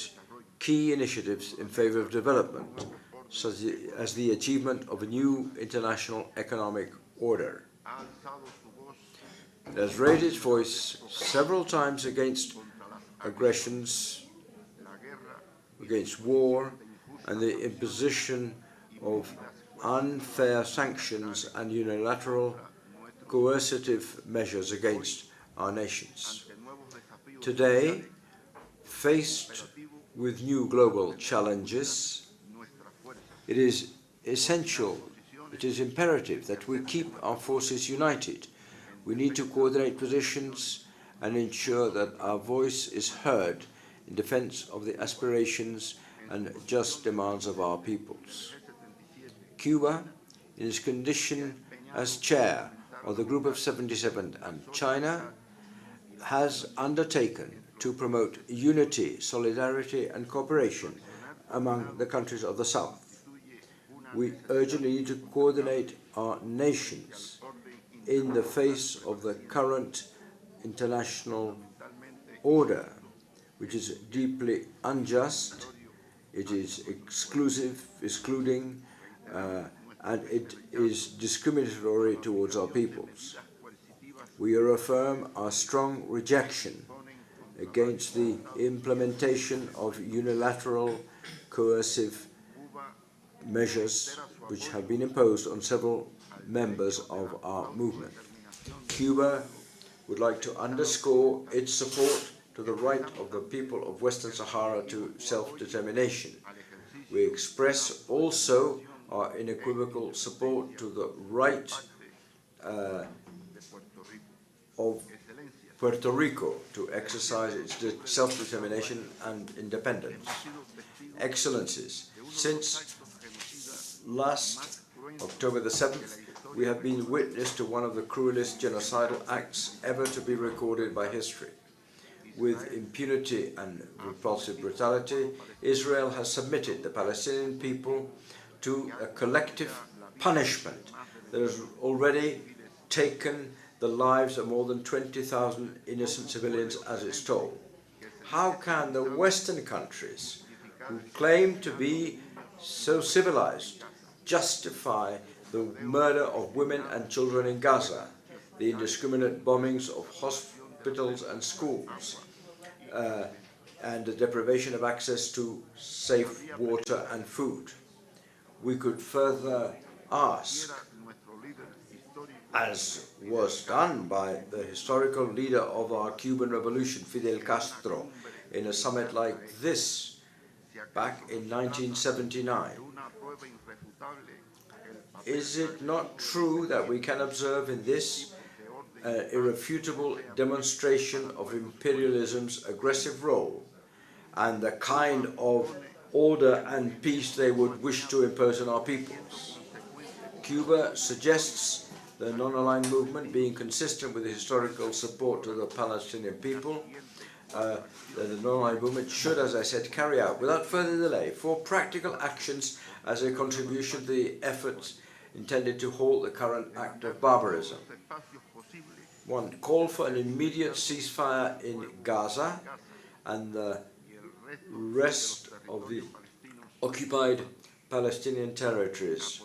key initiatives in favor of development, such as the achievement of a new international economic order. It has raised its voice several times against aggressions, against war, and the imposition of unfair sanctions and unilateral coercive measures against our nations. Today, faced with new global challenges, it is essential, it is imperative that we keep our forces united. We need to coordinate positions and ensure that our voice is heard in defense of the aspirations and just demands of our peoples. Cuba, in its condition as chair of the Group of 77 and China, has undertaken to promote unity, solidarity, and cooperation among the countries of the South. We urgently need to coordinate our nations in the face of the current international order, which is deeply unjust, it is excluding, and it is discriminatory towards our peoples. We reaffirm our strong rejection against the implementation of unilateral coercive measures which have been imposed on several members of our movement. Cuba would like to underscore its support to the right of the people of Western Sahara to self-determination. We express also our unequivocal support to the right of Puerto Rico to exercise its self-determination and independence. Excellencies, since last October the 7th, we have been witness to one of the cruelest genocidal acts ever to be recorded by history. With impunity and repulsive brutality, Israel has submitted the Palestinian people to a collective punishment that has already taken the lives of more than 20,000 innocent civilians as its toll. How can the Western countries, who claim to be so civilized, justify the murder of women and children in Gaza, the indiscriminate bombings of hospitals and schools, and the deprivation of access to safe water and food? We could further ask, as was done by the historical leader of our Cuban Revolution, Fidel Castro, in a summit like this back in 1979. Is it not true that we can observe in this irrefutable demonstration of imperialism's aggressive role and the kind of order and peace they would wish to impose on our peoples? Cuba suggests the non-aligned movement being consistent with the historical support to the Palestinian people. The non-aligned movement should, as I said, carry out without further delay 4 practical actions as a contribution to the efforts intended to halt the current act of barbarism. One, call for an immediate ceasefire in Gaza and the rest of the occupied Palestinian territories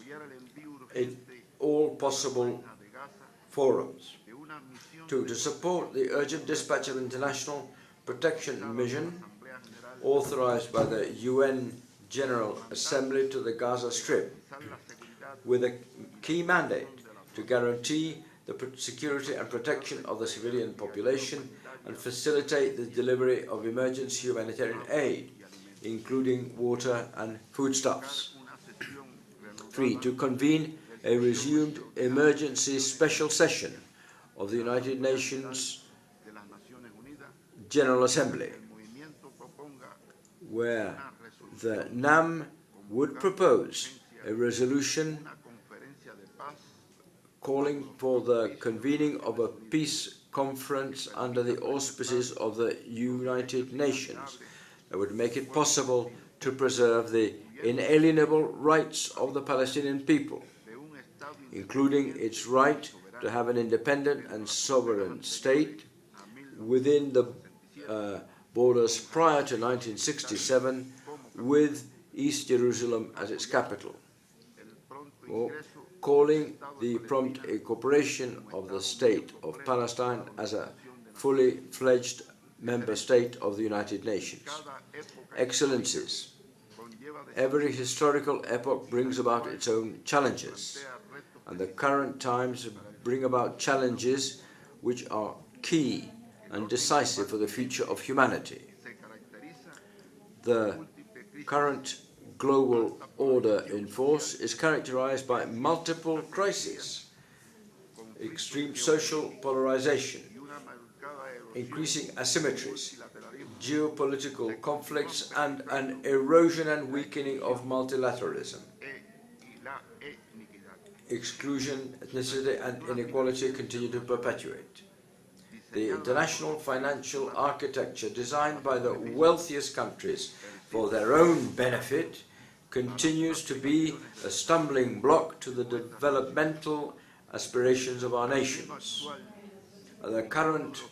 in all possible forums. Two, to support the urgent dispatch of international protection mission authorized by the UN General Assembly to the Gaza Strip, with a key mandate to guarantee the security and protection of the civilian population and facilitate the delivery of emergency humanitarian aid, including water and foodstuffs. Three, to convene a resumed emergency special session of the United Nations General Assembly, where the NAM would propose a resolution calling for the convening of a peace conference under the auspices of the United Nations that would make it possible to preserve the inalienable rights of the Palestinian people, including its right to have an independent and sovereign state within the borders prior to 1967, with East Jerusalem as its capital, or calling the prompt incorporation of the State of Palestine as a fully fledged member state of the United Nations. Excellencies, every historical epoch brings about its own challenges, and the current times bring about challenges which are key and decisive for the future of humanity. The current global order in force is characterized by multiple crises, extreme social polarization, increasing asymmetries, geopolitical conflicts, and an erosion and weakening of multilateralism. Exclusion, ethnicity, and inequality continue to perpetuate. The international financial architecture designed by the wealthiest countries for their own benefit continues to be a stumbling block to the developmental aspirations of our nations. At the current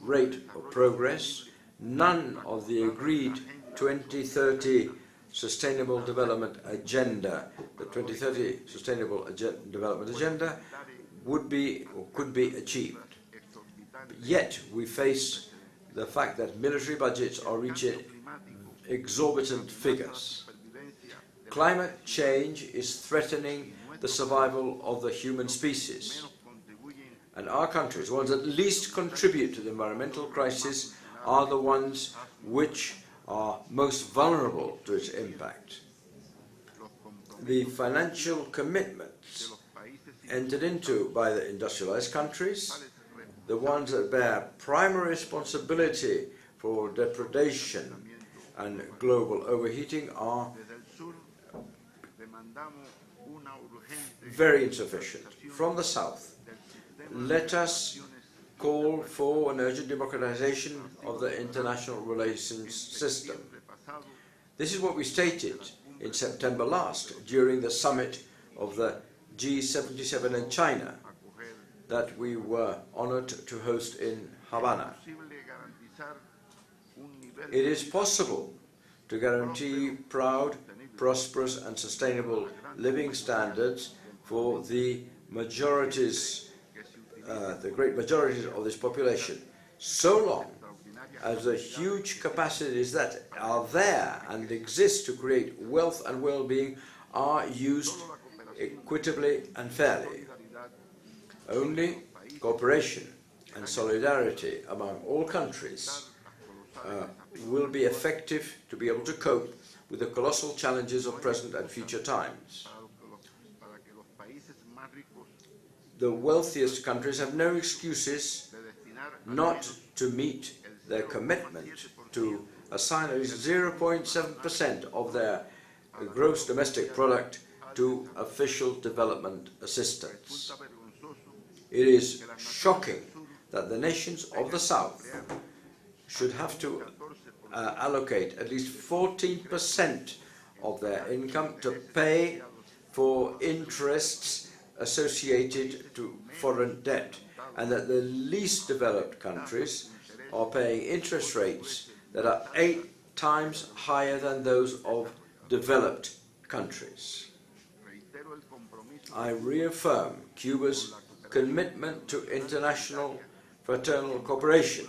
rate of progress, none of the agreed 2030 Sustainable Development Agenda, the 2030 Sustainable Development Agenda, would be or could be achieved. Yet we face the fact that military budgets are reaching exorbitant figures. Climate change is threatening the survival of the human species. And our countries, the ones that least contribute to the environmental crisis, are the ones which are most vulnerable to its impact. The financial commitments entered into by the industrialized countries, the ones that bear primary responsibility for depredation and global overheating, are very insufficient. From the South, let us call for an urgent democratization of the international relations system. This is what we stated in September last during the summit of the G77 in China that we were honored to host in Havana. It is possible to guarantee proud, prosperous, and sustainable living standards for the majorities, the great majorities of this population, so long as the huge capacities that are there and exist to create wealth and well-being are used equitably and fairly. Only cooperation and solidarity among all countries will be effective to be able to cope with the colossal challenges of present and future times. The wealthiest countries have no excuses not to meet their commitment to assign at least 0.7% of their gross domestic product to official development assistance. It is shocking that the nations of the South should have to allocate at least 14% of their income to pay for interests associated to foreign debt, and that the least developed countries are paying interest rates that are 8 times higher than those of developed countries. I reaffirm Cuba's commitment to international fraternal cooperation,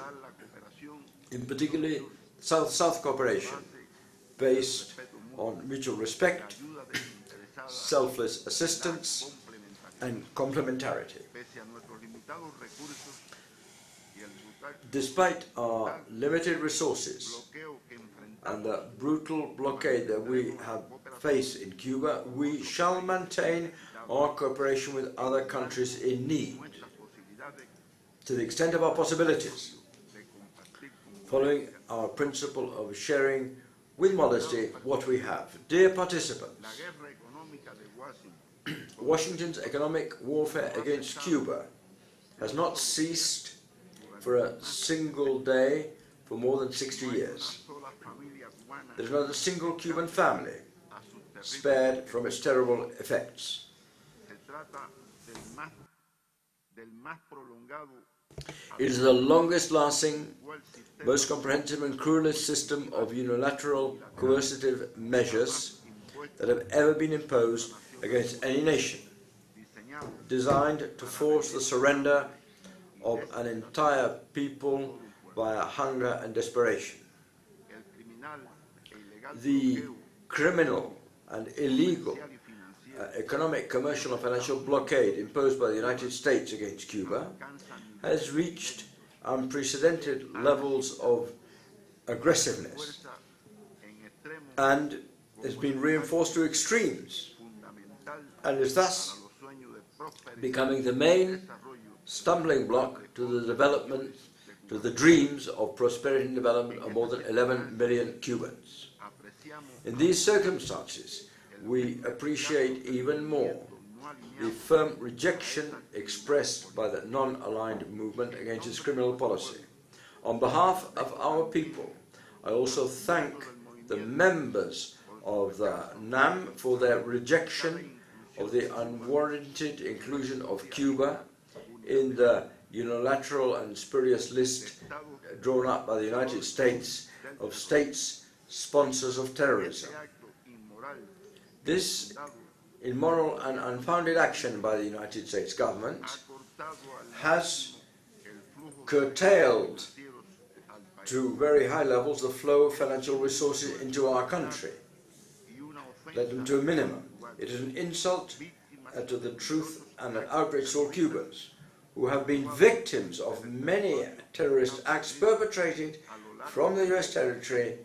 in particular South-South cooperation, based on mutual respect, selfless assistance, and complementarity. Despite our limited resources and the brutal blockade that we have faced in Cuba, we shall maintain our cooperation with other countries in need to the extent of our possibilities, following our principle of sharing with modesty what we have. Dear participants, Washington's economic warfare against Cuba has not ceased for a single day for more than 60 years. There is not a single Cuban family spared from its terrible effects. It is the longest-lasting, most comprehensive and cruelest system of unilateral coercive measures that have ever been imposed against any nation, designed to force the surrender of an entire people via hunger and desperation. The criminal and illegal economic, commercial and financial blockade imposed by the United States against Cuba has reached unprecedented levels of aggressiveness and has been reinforced to extremes, and is thus becoming the main stumbling block to the development, to the dreams of prosperity and development of more than 11 million Cubans. In these circumstances, we appreciate even more the firm rejection expressed by the non-aligned movement against its criminal policy. On behalf of our people, I also thank the members of the NAM for their rejection of the unwarranted inclusion of Cuba in the unilateral and spurious list drawn up by the United States of states sponsors of terrorism. This immoral and unfounded action by the United States government has curtailed to very high levels the flow of financial resources into our country, led them to a minimum. It is an insult to the truth and an outrage to all Cubans, who have been victims of many terrorist acts perpetrated from the US territory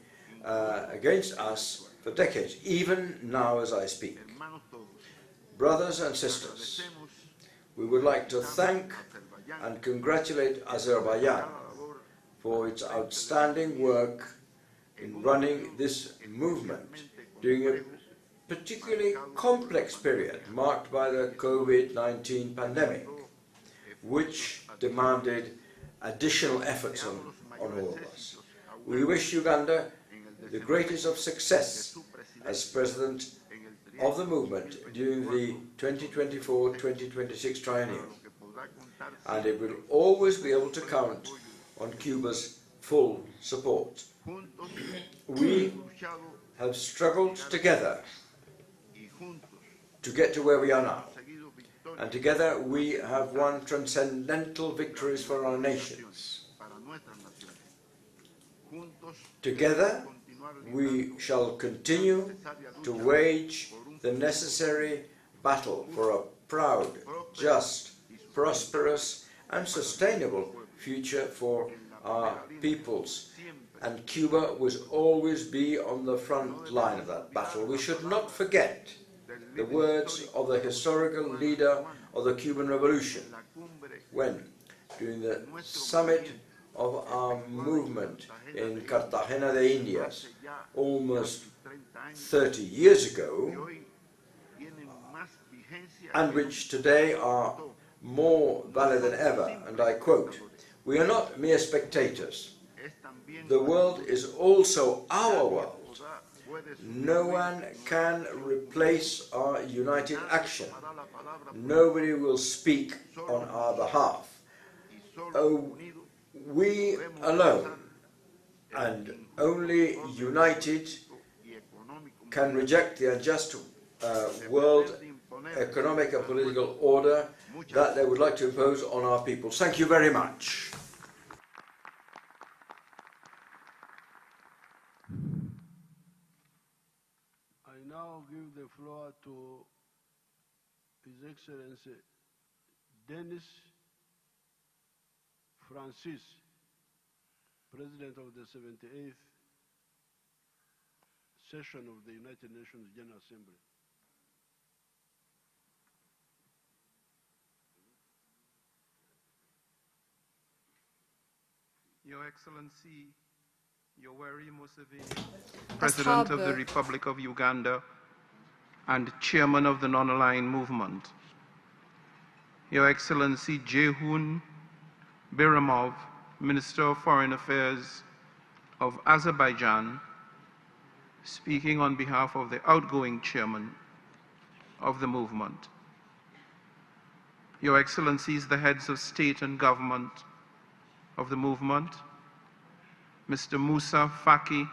against us for decades, even now as I speak. Brothers and sisters, we would like to thank and congratulate Azerbaijan for its outstanding work in running this movement during a particularly complex period marked by the COVID-19 pandemic, which demanded additional efforts on all of us. We wish Uganda the greatest of success as President of the movement during the 2024-2026 triennium, and it will always be able to count on Cuba's full support. We have struggled together to get to where we are now, and together we have won transcendental victories for our nations. Together we shall continue to wage the necessary battle for a proud, just, prosperous and sustainable future for our peoples. And Cuba will always be on the front line of that battle. We should not forget the words of the historical leader of the Cuban Revolution, when, during the summit of our movement in Cartagena de Indias, almost 30 years ago, and which today are more valid than ever, and I quote, "We are not mere spectators. The world is also our world, No one can replace our united action. Nobody will speak on our behalf. Oh, we alone, and only united, can reject the unjust world economic and political order that they would like to impose on our people. Thank you very much. I now give the floor to His Excellency Denis Francis, President of the 78th session of the United Nations General Assembly. Your Excellency Yoweri Museveni, President of the Republic of Uganda and Chairman of the Non-Aligned Movement. Your Excellency Ceyhun Bayramov, Minister of Foreign Affairs of Azerbaijan, speaking on behalf of the outgoing Chairman of the movement. Your Excellencies, the heads of state and government of the movement, Mr. Musa Faki,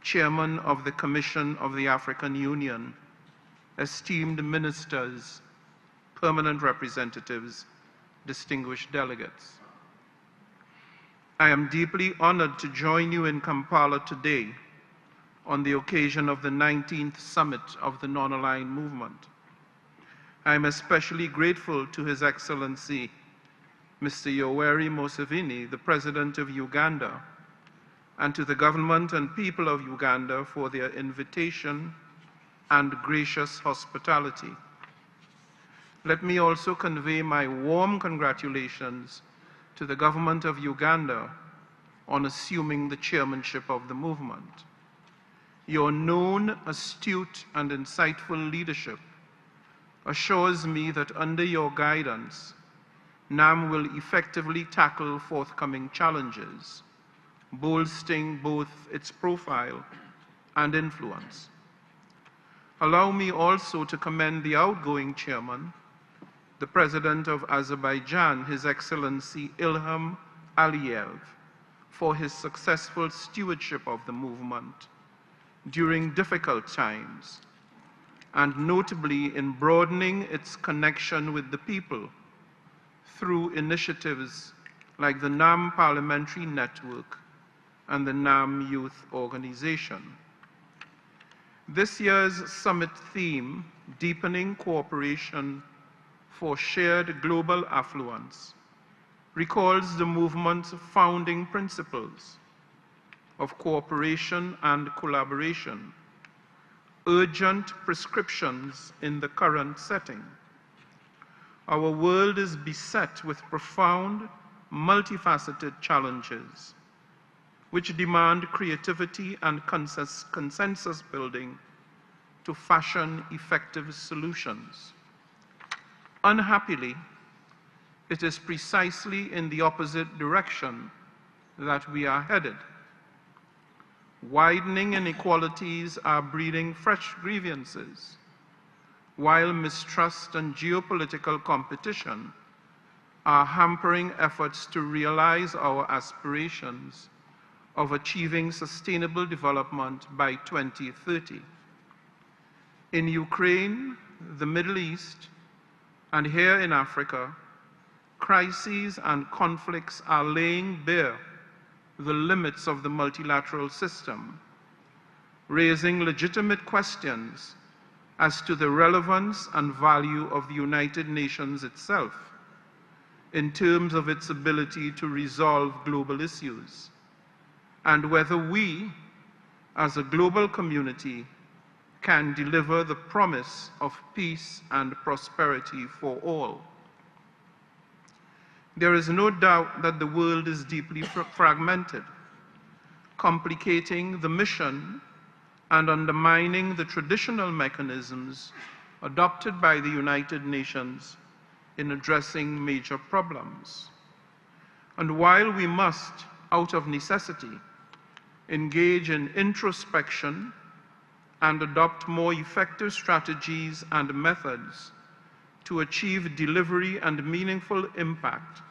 Chairman of the Commission of the African Union, esteemed ministers, permanent representatives, distinguished delegates. I am deeply honored to join you in Kampala today on the occasion of the 19th Summit of the Non-Aligned Movement. I am especially grateful to His Excellency Mr. Yoweri Museveni, the President of Uganda, and to the government and people of Uganda for their invitation and gracious hospitality. Let me also convey my warm congratulations to the government of Uganda on assuming the chairmanship of the movement. Your known, astute, and insightful leadership assures me that under your guidance, NAM will effectively tackle forthcoming challenges, bolstering both its profile and influence. Allow me also to commend the outgoing chairman, the President of Azerbaijan, His Excellency Ilham Aliyev, for his successful stewardship of the movement during difficult times, and notably in broadening its connection with the people through initiatives like the NAM Parliamentary Network and the NAM Youth Organization. This year's summit theme, Deepening Cooperation for Shared Global Affluence, recalls the movement's founding principles of cooperation and collaboration, urgent prescriptions in the current setting. Our world is beset with profound, multifaceted challenges which demand creativity and consensus building to fashion effective solutions. Unhappily, it is precisely in the opposite direction that we are headed. Widening inequalities are breeding fresh grievances, while mistrust and geopolitical competition are hampering efforts to realize our aspirations of achieving sustainable development by 2030. In Ukraine, the Middle East, and here in Africa, crises and conflicts are laying bare the limits of the multilateral system, raising legitimate questions as to the relevance and value of the United Nations itself in terms of its ability to resolve global issues, and whether we, as a global community, can deliver the promise of peace and prosperity for all. There is no doubt that the world is deeply fragmented, complicating the mission and undermining the traditional mechanisms adopted by the United Nations in addressing major problems. And while we must, out of necessity, engage in introspection and adopt more effective strategies and methods to achieve delivery and meaningful impact,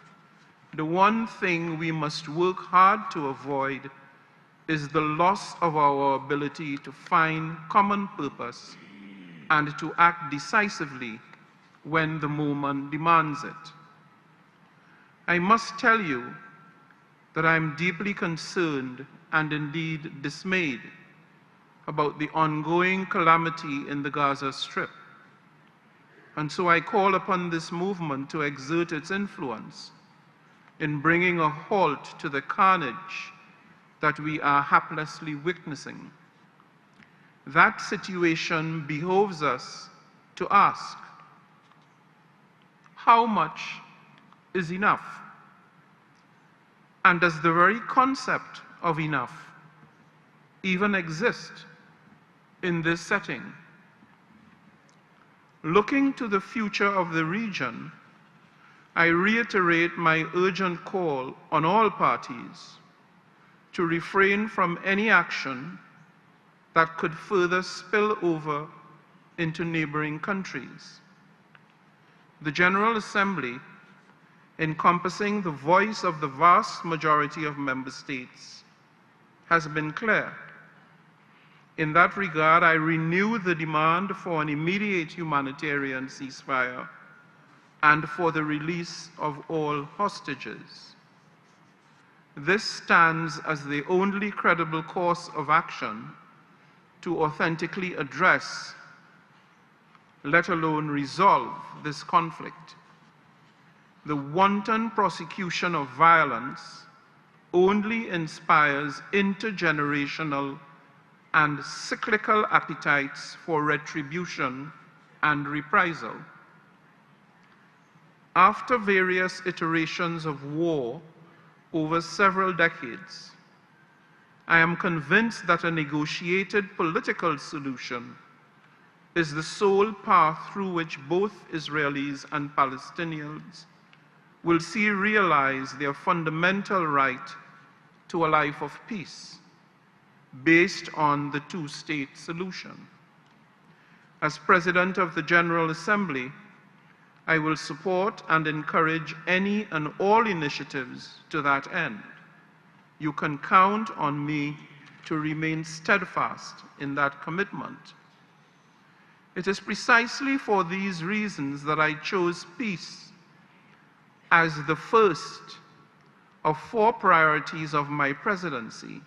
the one thing we must work hard to avoid is the loss of our ability to find common purpose and to act decisively when the moment demands it. I must tell you that I am deeply concerned and indeed dismayed about the ongoing calamity in the Gaza Strip. And so I call upon this movement to exert its influence in bringing a halt to the carnage that we are haplessly witnessing. That situation behoves us to ask, how much is enough? And does the very concept of enough even exist in this setting? Looking to the future of the region, I reiterate my urgent call on all parties to refrain from any action that could further spill over into neighboring countries. The General Assembly, encompassing the voice of the vast majority of member states, has been clear. In that regard, I renew the demand for an immediate humanitarian ceasefire and for the release of all hostages. This stands as the only credible course of action to authentically address, let alone resolve, this conflict. The wanton prosecution of violence only inspires intergenerational and cyclical appetites for retribution and reprisal. After various iterations of war over several decades, I am convinced that a negotiated political solution is the sole path through which both Israelis and Palestinians will see realized their fundamental right to a life of peace based on the two-state solution. As President of the General Assembly, I will support and encourage any and all initiatives to that end. You can count on me to remain steadfast in that commitment. It is precisely for these reasons that I chose peace as the first of 4 priorities of my presidency,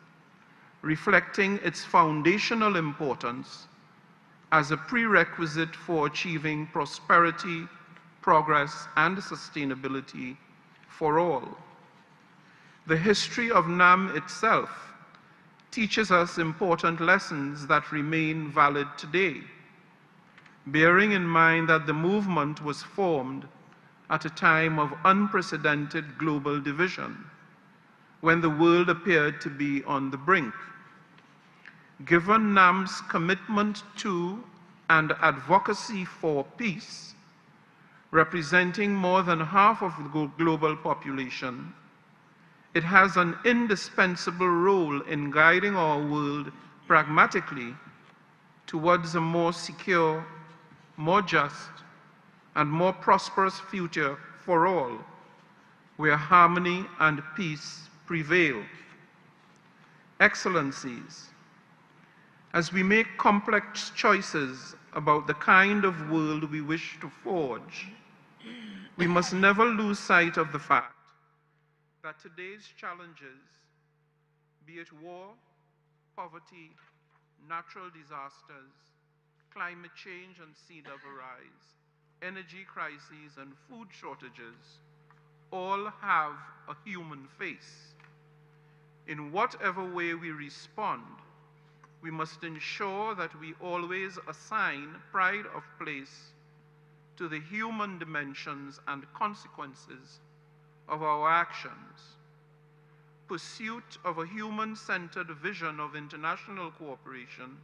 reflecting its foundational importance as a prerequisite for achieving prosperity, progress, and sustainability for all. The history of NAM itself teaches us important lessons that remain valid today, bearing in mind that the movement was formed at a time of unprecedented global division, when the world appeared to be on the brink. Given NAM's commitment to and advocacy for peace, representing more than half of the global population, it has an indispensable role in guiding our world pragmatically towards a more secure, more just, and more prosperous future for all, where harmony and peace prevail. Excellencies, as we make complex choices about the kind of world we wish to forge, we must never lose sight of the fact that today's challenges, be it war, poverty, natural disasters, climate change and sea level rise, energy crises and food shortages, all have a human face. In whatever way we respond, we must ensure that we always assign pride of place to the human dimensions and consequences of our actions. Pursuit of a human-centered vision of international cooperation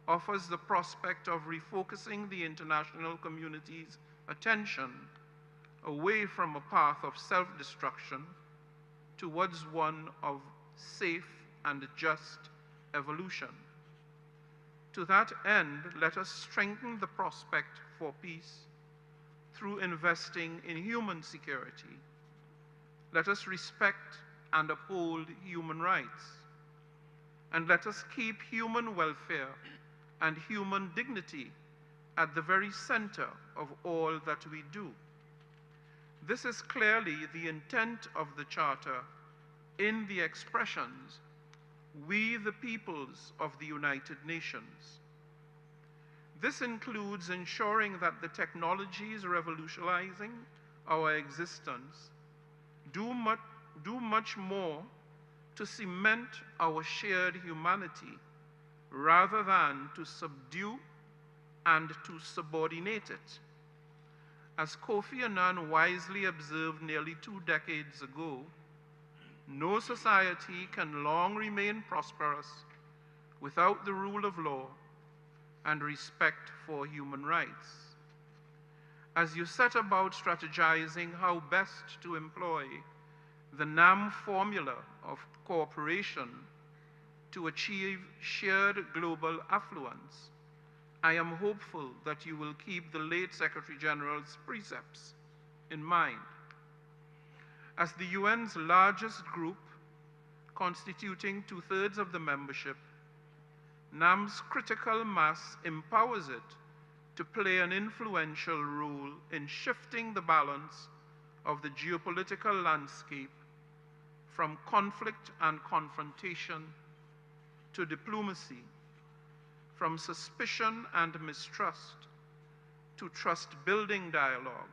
offers the prospect of refocusing the international community's attention away from a path of self-destruction towards one of safe and just evolution. To that end, let us strengthen the prospect for peace through investing in human security. Let us respect and uphold human rights. And let us keep human welfare and human dignity at the very center of all that we do. This is clearly the intent of the Charter in the expressions, "We the peoples of the United Nations." This includes ensuring that the technologies revolutionizing our existence do much more to cement our shared humanity rather than to subdue and to subordinate it. As Kofi Annan wisely observed nearly 2 decades ago, no society can long remain prosperous without the rule of law and respect for human rights. As you set about strategizing how best to employ the NAM formula of cooperation to achieve shared global affluence, I am hopeful that you will keep the late Secretary General's precepts in mind. As the UN's largest group, constituting 2/3 of the membership, NAM's critical mass empowers it to play an influential role in shifting the balance of the geopolitical landscape from conflict and confrontation to diplomacy, from suspicion and mistrust to trust-building dialogue,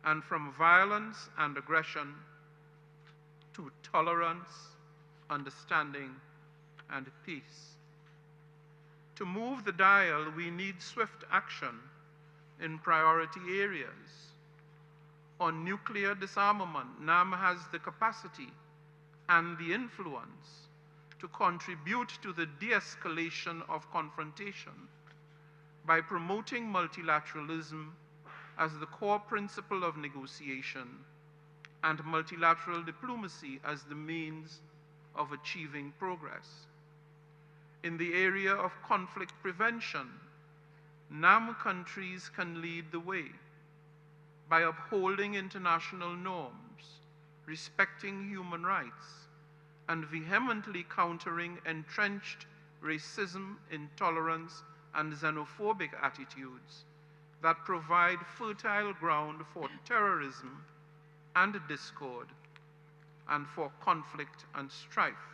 and from violence and aggression to tolerance, understanding, and peace. To move the dial, we need swift action in priority areas. On nuclear disarmament, NAM has the capacity and the influence to contribute to the de-escalation of confrontation by promoting multilateralism as the core principle of negotiation and multilateral diplomacy as the means of achieving progress. In the area of conflict prevention, NAM countries can lead the way by upholding international norms, respecting human rights, and vehemently countering entrenched racism, intolerance, and xenophobic attitudes that provide fertile ground for terrorism and discord and for conflict and strife.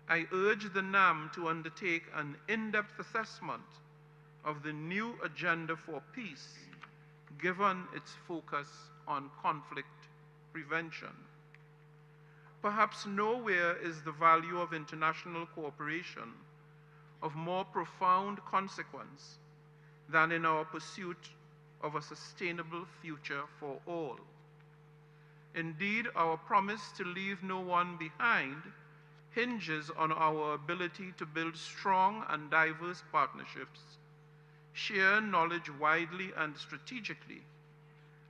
I urge the NAM to undertake an in-depth assessment of the new agenda for peace, given its focus on conflict prevention. Perhaps nowhere is the value of international cooperation of more profound consequence than in our pursuit of a sustainable future for all. Indeed, our promise to leave no one behind hinges on our ability to build strong and diverse partnerships, share knowledge widely and strategically,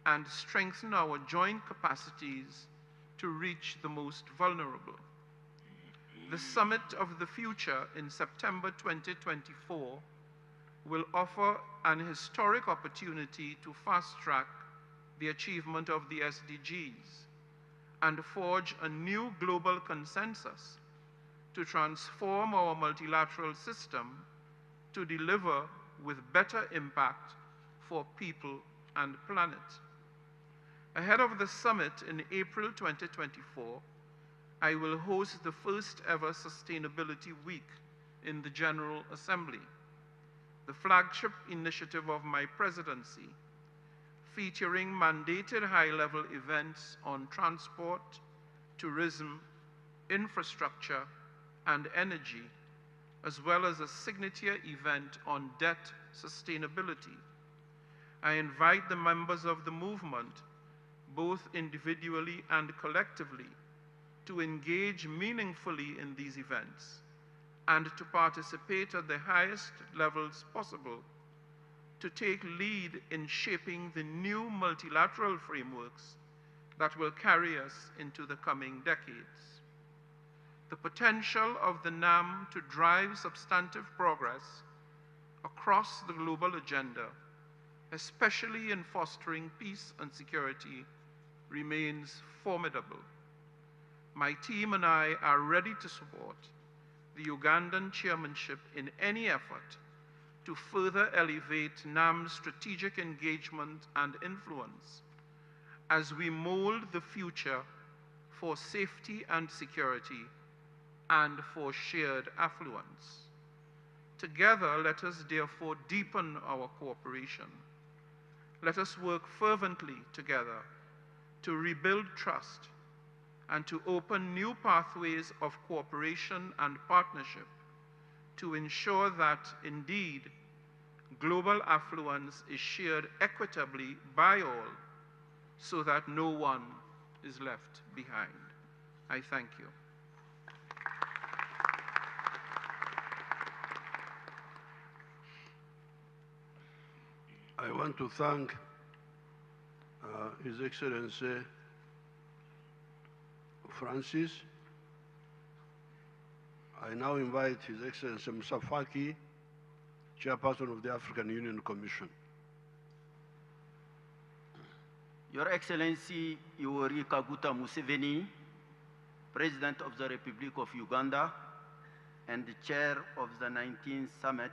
and strengthen our joint capacities to reach the most vulnerable. The Summit of the Future in September 2024 will offer an historic opportunity to fast-track the achievement of the SDGs and forge a new global consensus to transform our multilateral system to deliver with better impact for people and planet. Ahead of the summit in April 2024, I will host the first ever Sustainability Week in the General Assembly, the flagship initiative of my presidency, featuring mandated high-level events on transport, tourism, infrastructure, and energy, as well as a signature event on debt sustainability. I invite the members of the movement, both individually and collectively, to engage meaningfully in these events and to participate at the highest levels possible, to take lead in shaping the new multilateral frameworks that will carry us into the coming decades. the potential of the NAM to drive substantive progress across the global agenda, especially in fostering peace and security, remains formidable. My team and I are ready to support the Ugandan chairmanship in any effort to further elevate NAM's strategic engagement and influence as we mold the future for safety and security and for shared affluence. Together, let us therefore deepen our cooperation. Let us work fervently together to rebuild trust and to open new pathways of cooperation and partnership to ensure that, indeed, global affluence is shared equitably by all so that no one is left behind. I thank you. I want to thank His Excellency Francis. I now invite His Excellency Museveni, Chairperson of the African Union Commission. Your Excellency Yoweri Museveni, President of the Republic of Uganda and the Chair of the 19th Summit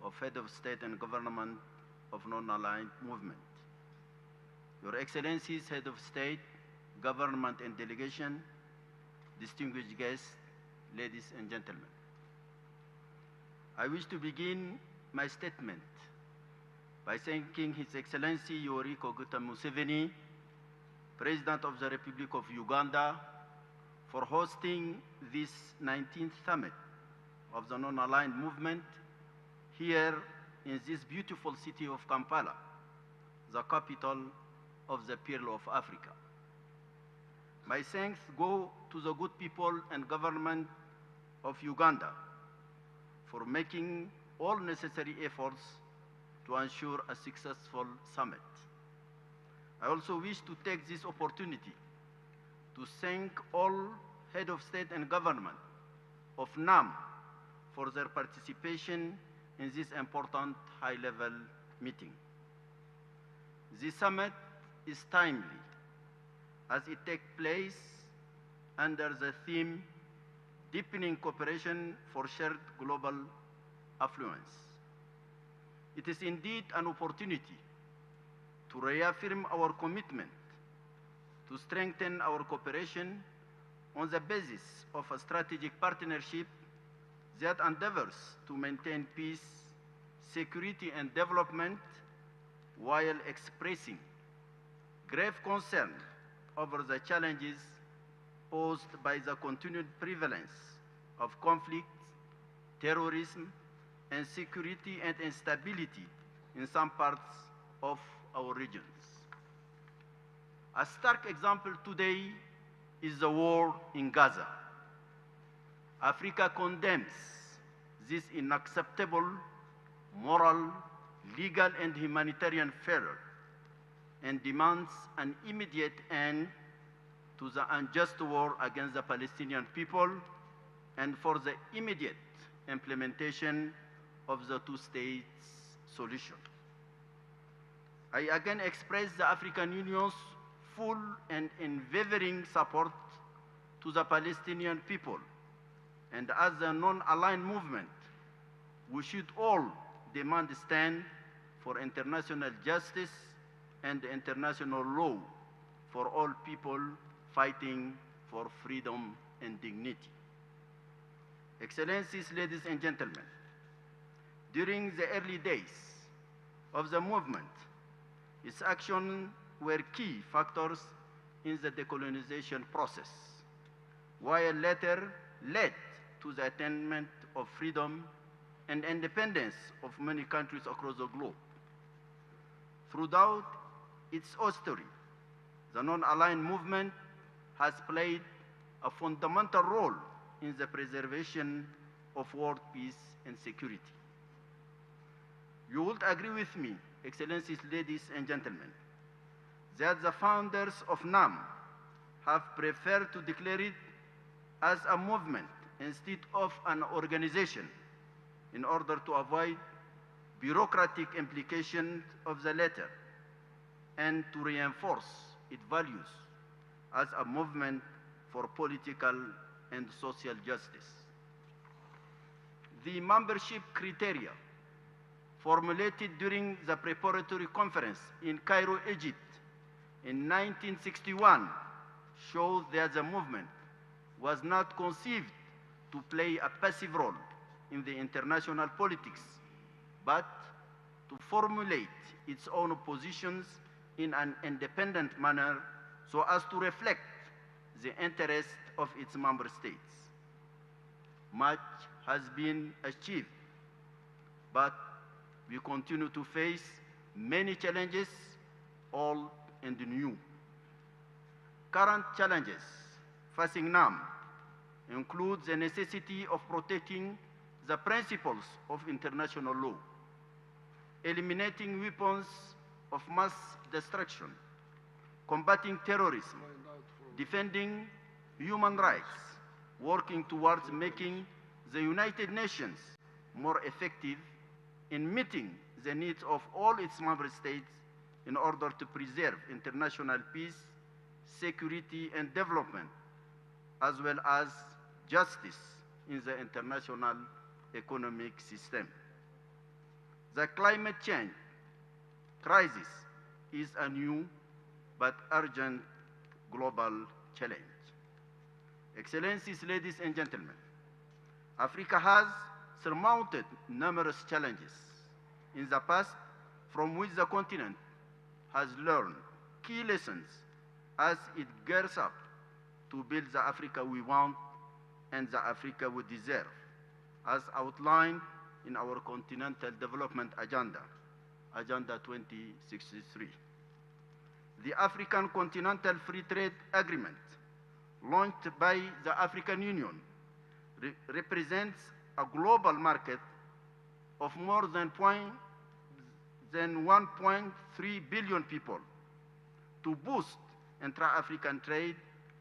of Head of State and Government of Non-Aligned Movement. Your Excellencies, Head of State, Government and Delegation, distinguished guests, ladies and gentlemen. I wish to begin my statement by thanking His Excellency Yoweri Museveni, President of the Republic of Uganda, for hosting this 19th Summit of the Non-Aligned Movement here in this beautiful city of Kampala, the capital of the Pearl of Africa. My thanks go to the good people and government of Uganda for making all necessary efforts to ensure a successful summit. I also wish to take this opportunity to thank all head of state and government of NAM for their participation in this important high-level meeting. This summit is timely as it takes place under the theme Deepening Cooperation for Shared Global Affluence. It is indeed an opportunity to reaffirm our commitment to strengthen our cooperation on the basis of a strategic partnership that endeavors to maintain peace, security, and development while expressing grave concern over the challenges posed by the continued prevalence of conflicts, terrorism, and security and instability in some parts of our regions. A stark example today is the war in Gaza. Africa condemns this unacceptable moral, legal, and humanitarian failure and demands an immediate end to the unjust war against the Palestinian people and for the immediate implementation of the two-state solution. I again express the African Union's full and unwavering support to the Palestinian people, and as a non-aligned movement, we should all demand a stand for international justice and international law for all people fighting for freedom and dignity. Excellencies, ladies and gentlemen, during the early days of the movement, its actions were key factors in the decolonization process, while later led to the attainment of freedom and independence of many countries across the globe. Throughout its history, the non-aligned movement has played a fundamental role in the preservation of world peace and security. You would agree with me, Excellencies, ladies and gentlemen, that the founders of NAM have preferred to declare it as a movement instead of an organization in order to avoid bureaucratic implications of the latter and to reinforce its values as a movement for political and social justice. The membership criteria formulated during the preparatory conference in Cairo, Egypt in 1961 shows that the movement was not conceived to play a passive role in the international politics, but to formulate its own positions in an independent manner so as to reflect the interests of its member states. Much has been achieved, but we continue to face many challenges, old and new. Current challenges facing NAM include the necessity of protecting the principles of international law, eliminating weapons of mass destruction, combating terrorism, defending human rights, working towards making the United Nations more effective in meeting the needs of all its member states in order to preserve international peace, security, and development, as well as justice in the international economic system. The climate change crisis is a new but urgent global challenge. Excellencies, ladies and gentlemen, Africa has surmounted numerous challenges in the past from which the continent has learned key lessons as it gears up to build the Africa we want and the Africa we deserve, as outlined in our Continental Development Agenda, Agenda 2063. The African Continental Free Trade Agreement, launched by the African Union, represents a global market of more than 1.3 billion people to boost intra-African trade,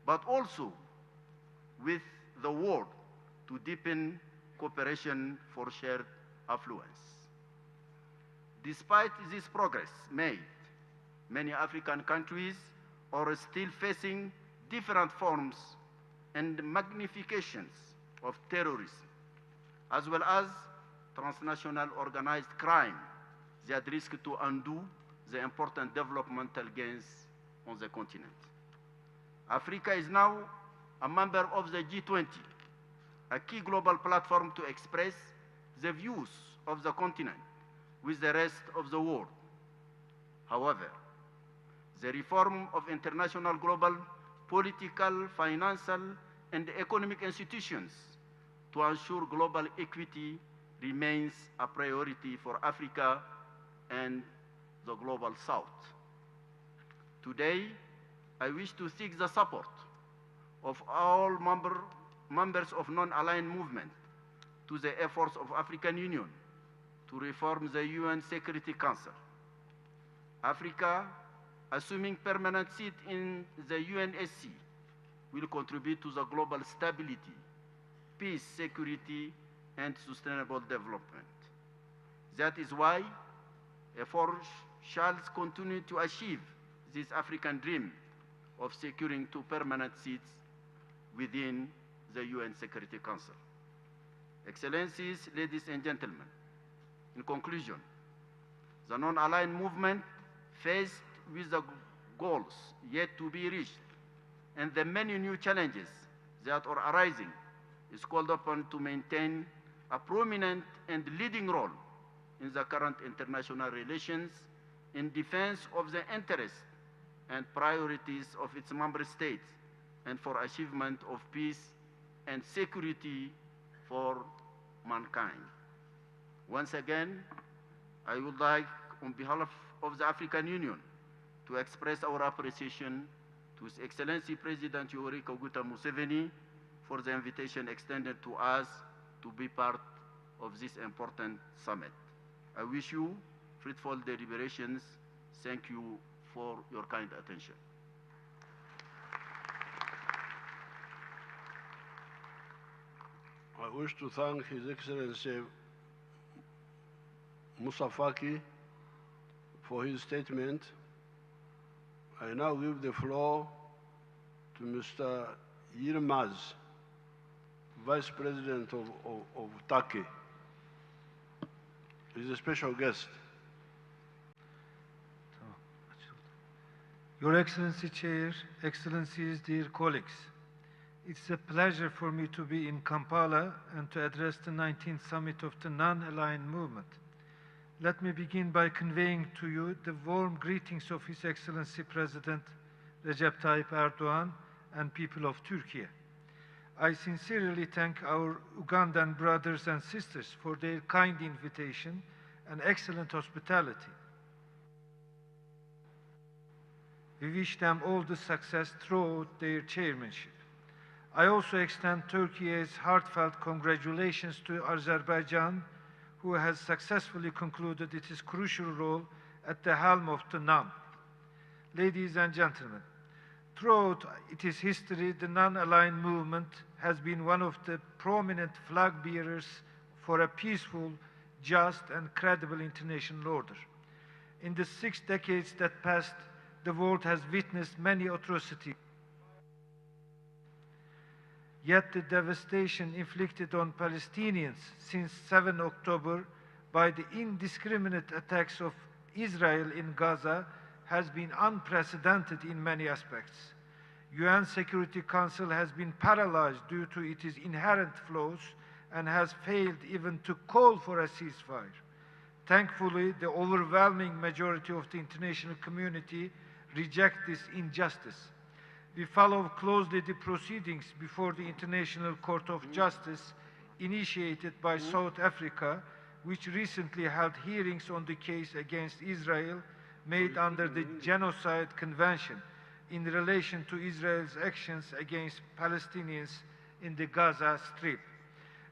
but also with the world to deepen cooperation for shared affluence. Despite this progress made, many African countries are still facing different forms and magnifications of terrorism, as well as transnational organized crime that risk to undo the important developmental gains on the continent. Africa is now a member of the G20, a key global platform to express the views of the continent with the rest of the world. However, the reform of international global political, financial, and economic institutions to ensure global equity remains a priority for Africa and the global South. Today, I wish to seek the support of all members of non-aligned movement to the efforts of African Union to reform the UN Security Council. Africa, assuming permanent seat in the UNSC, will contribute to the global stability, peace, security, and sustainable development. That is why efforts shall continue to achieve this African dream of securing 2 permanent seats within the UN Security Council. Excellencies, ladies and gentlemen, in conclusion, the non-aligned movement, faced with the goals yet to be reached and the many new challenges that are arising, is called upon to maintain a prominent and leading role in the current international relations in defense of the interests and priorities of its member states and for achievement of peace and security for mankind. Once again, I would like, on behalf of the African Union, to express our appreciation to His Excellency President Yoweri Museveni for the invitation extended to us to be part of this important summit. I wish you fruitful deliberations. Thank you for your kind attention. I wish to thank His Excellency Musa Faki for his statement. I now give the floor to Mr. Yilmaz, Vice President of Turkey. He's a special guest. Your Excellency Chair, Excellencies, dear colleagues, it's a pleasure for me to be in Kampala and to address the 19th Summit of the Non-Aligned Movement. Let me begin by conveying to you the warm greetings of His Excellency President Recep Tayyip Erdogan and people of Turkey. I sincerely thank our Ugandan brothers and sisters for their kind invitation and excellent hospitality. We wish them all the success throughout their chairmanship. I also extend Turkey's heartfelt congratulations to Azerbaijan, who has successfully concluded its crucial role at the helm of the NAM. Ladies and gentlemen, throughout its history, the non-aligned movement has been one of the prominent flag bearers for a peaceful, just, and credible international order. In the 6 decades that passed, the world has witnessed many atrocities. Yet the devastation inflicted on Palestinians since 7 October by the indiscriminate attacks of Israel in Gaza has been unprecedented in many aspects. UN Security Council has been paralyzed due to its inherent flaws and has failed even to call for a ceasefire. Thankfully, the overwhelming majority of the international community reject this injustice. We follow closely the proceedings before the International Court of Justice initiated by South Africa, which recently held hearings on the case against Israel made under the Genocide Convention in relation to Israel's actions against Palestinians in the Gaza Strip.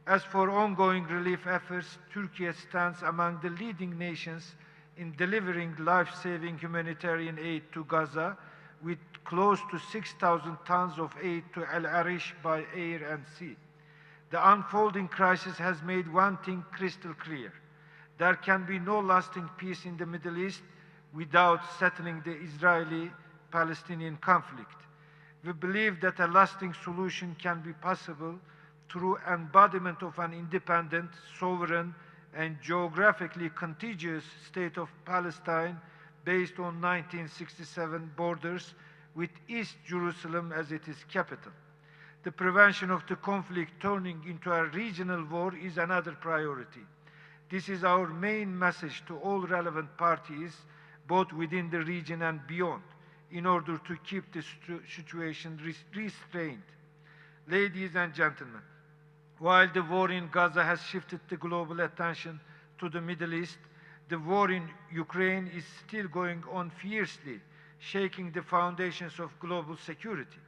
As for ongoing relief efforts, Turkey stands among the leading nations in delivering life-saving humanitarian aid to Gaza, with close to 6,000 tons of aid to Al Arish by air and sea. The unfolding crisis has made one thing crystal clear. There can be no lasting peace in the Middle East without settling the Israeli-Palestinian conflict. We believe that a lasting solution can be possible through embodiment of an independent, sovereign, and geographically contiguous state of Palestine based on 1967 borders with East Jerusalem as its capital. The prevention of the conflict turning into a regional war is another priority. This is our main message to all relevant parties, both within the region and beyond, in order to keep the situation restrained. Ladies and gentlemen, while the war in Gaza has shifted the global attention to the Middle East, the war in Ukraine is still going on fiercely, shaking the foundations of global security.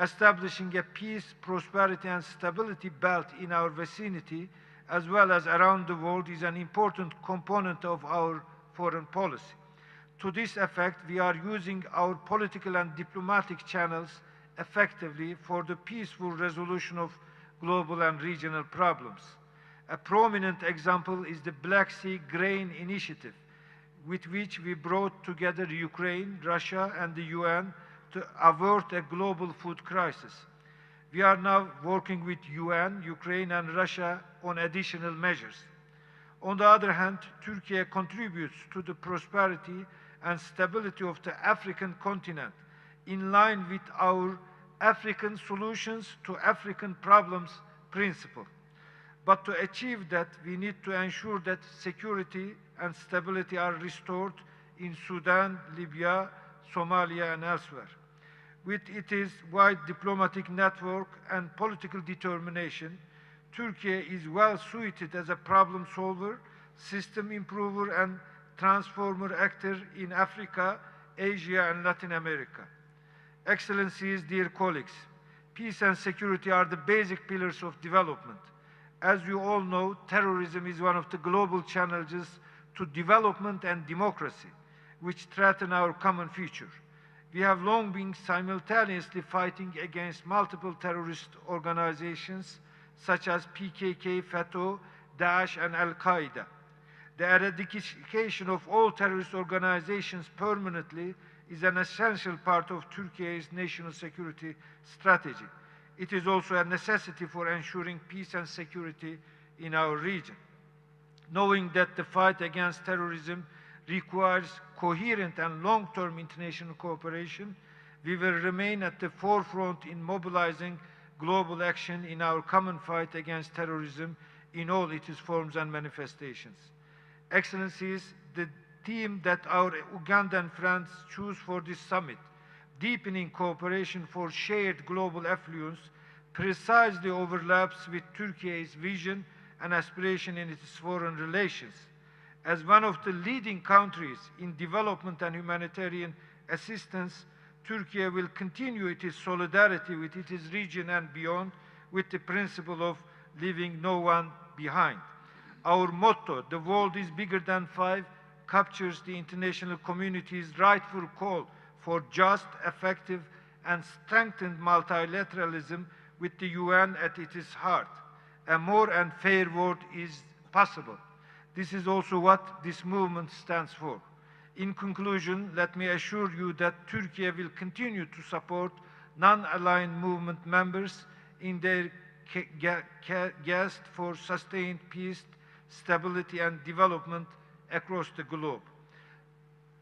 Establishing a peace, prosperity, and stability belt in our vicinity, as well as around the world, is an important component of our foreign policy. To this effect, we are using our political and diplomatic channels effectively for the peaceful resolution of global and regional problems. A prominent example is the Black Sea Grain Initiative, with which we brought together Ukraine, Russia, and the UN to avert a global food crisis. We are now working with UN, Ukraine, and Russia on additional measures. On the other hand, Turkey contributes to the prosperity and stability of the African continent in line with our African solutions to African problems principle. But to achieve that, we need to ensure that security and stability are restored in Sudan, Libya, Somalia, and elsewhere. With its wide diplomatic network and political determination, Turkey is well suited as a problem solver, system improver, and transformer actor in Africa, Asia, and Latin America. Excellencies, dear colleagues, peace and security are the basic pillars of development. As you all know, terrorism is one of the global challenges to development and democracy, which threaten our common future. We have long been simultaneously fighting against multiple terrorist organizations such as PKK, FETÖ, Daesh, and Al-Qaeda. The eradication of all terrorist organizations permanently is an essential part of Turkey's national security strategy. It is also a necessity for ensuring peace and security in our region. Knowing that the fight against terrorism requires coherent and long-term international cooperation, we will remain at the forefront in mobilizing global action in our common fight against terrorism in all its forms and manifestations. Excellencies, the theme that our Ugandan friends choose for this summit, deepening cooperation for shared global affluence, precisely overlaps with Turkey's vision and aspiration in its foreign relations. As one of the leading countries in development and humanitarian assistance, Turkey will continue its solidarity with its region and beyond, with the principle of leaving no one behind. Our motto, "The world is bigger than five," captures the international community's rightful call for just, effective, and strengthened multilateralism with the UN at its heart. A more and fair world is possible. This is also what this movement stands for. In conclusion, let me assure you that Turkey will continue to support non-aligned movement members in their quest for sustained peace, stability, and development across the globe.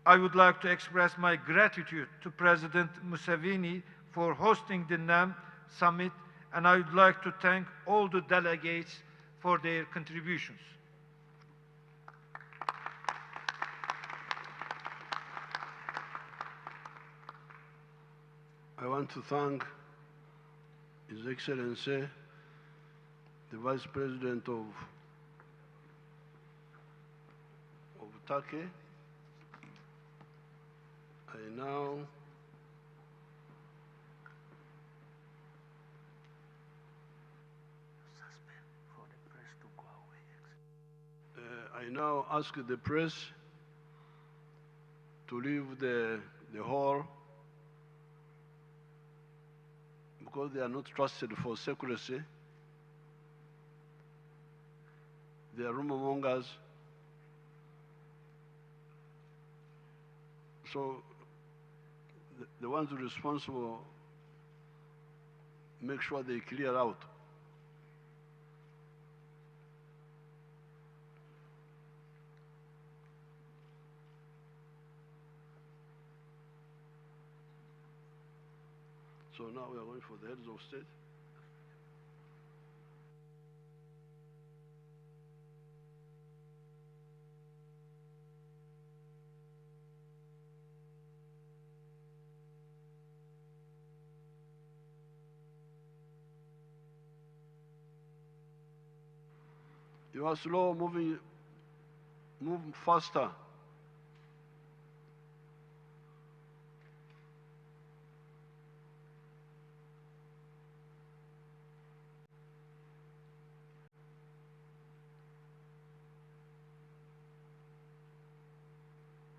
I would like to express my gratitude to President Museveni for hosting the NAM summit, and I would like to thank all the delegates for their contributions. I want to thank His Excellency, the Vice President of Turkey. I now ask the press to leave the hall because they are not trusted for secrecy. They are rumor mongers. So the ones responsible make sure they clear out. So now we are going for the heads of state. You are slow moving, move faster.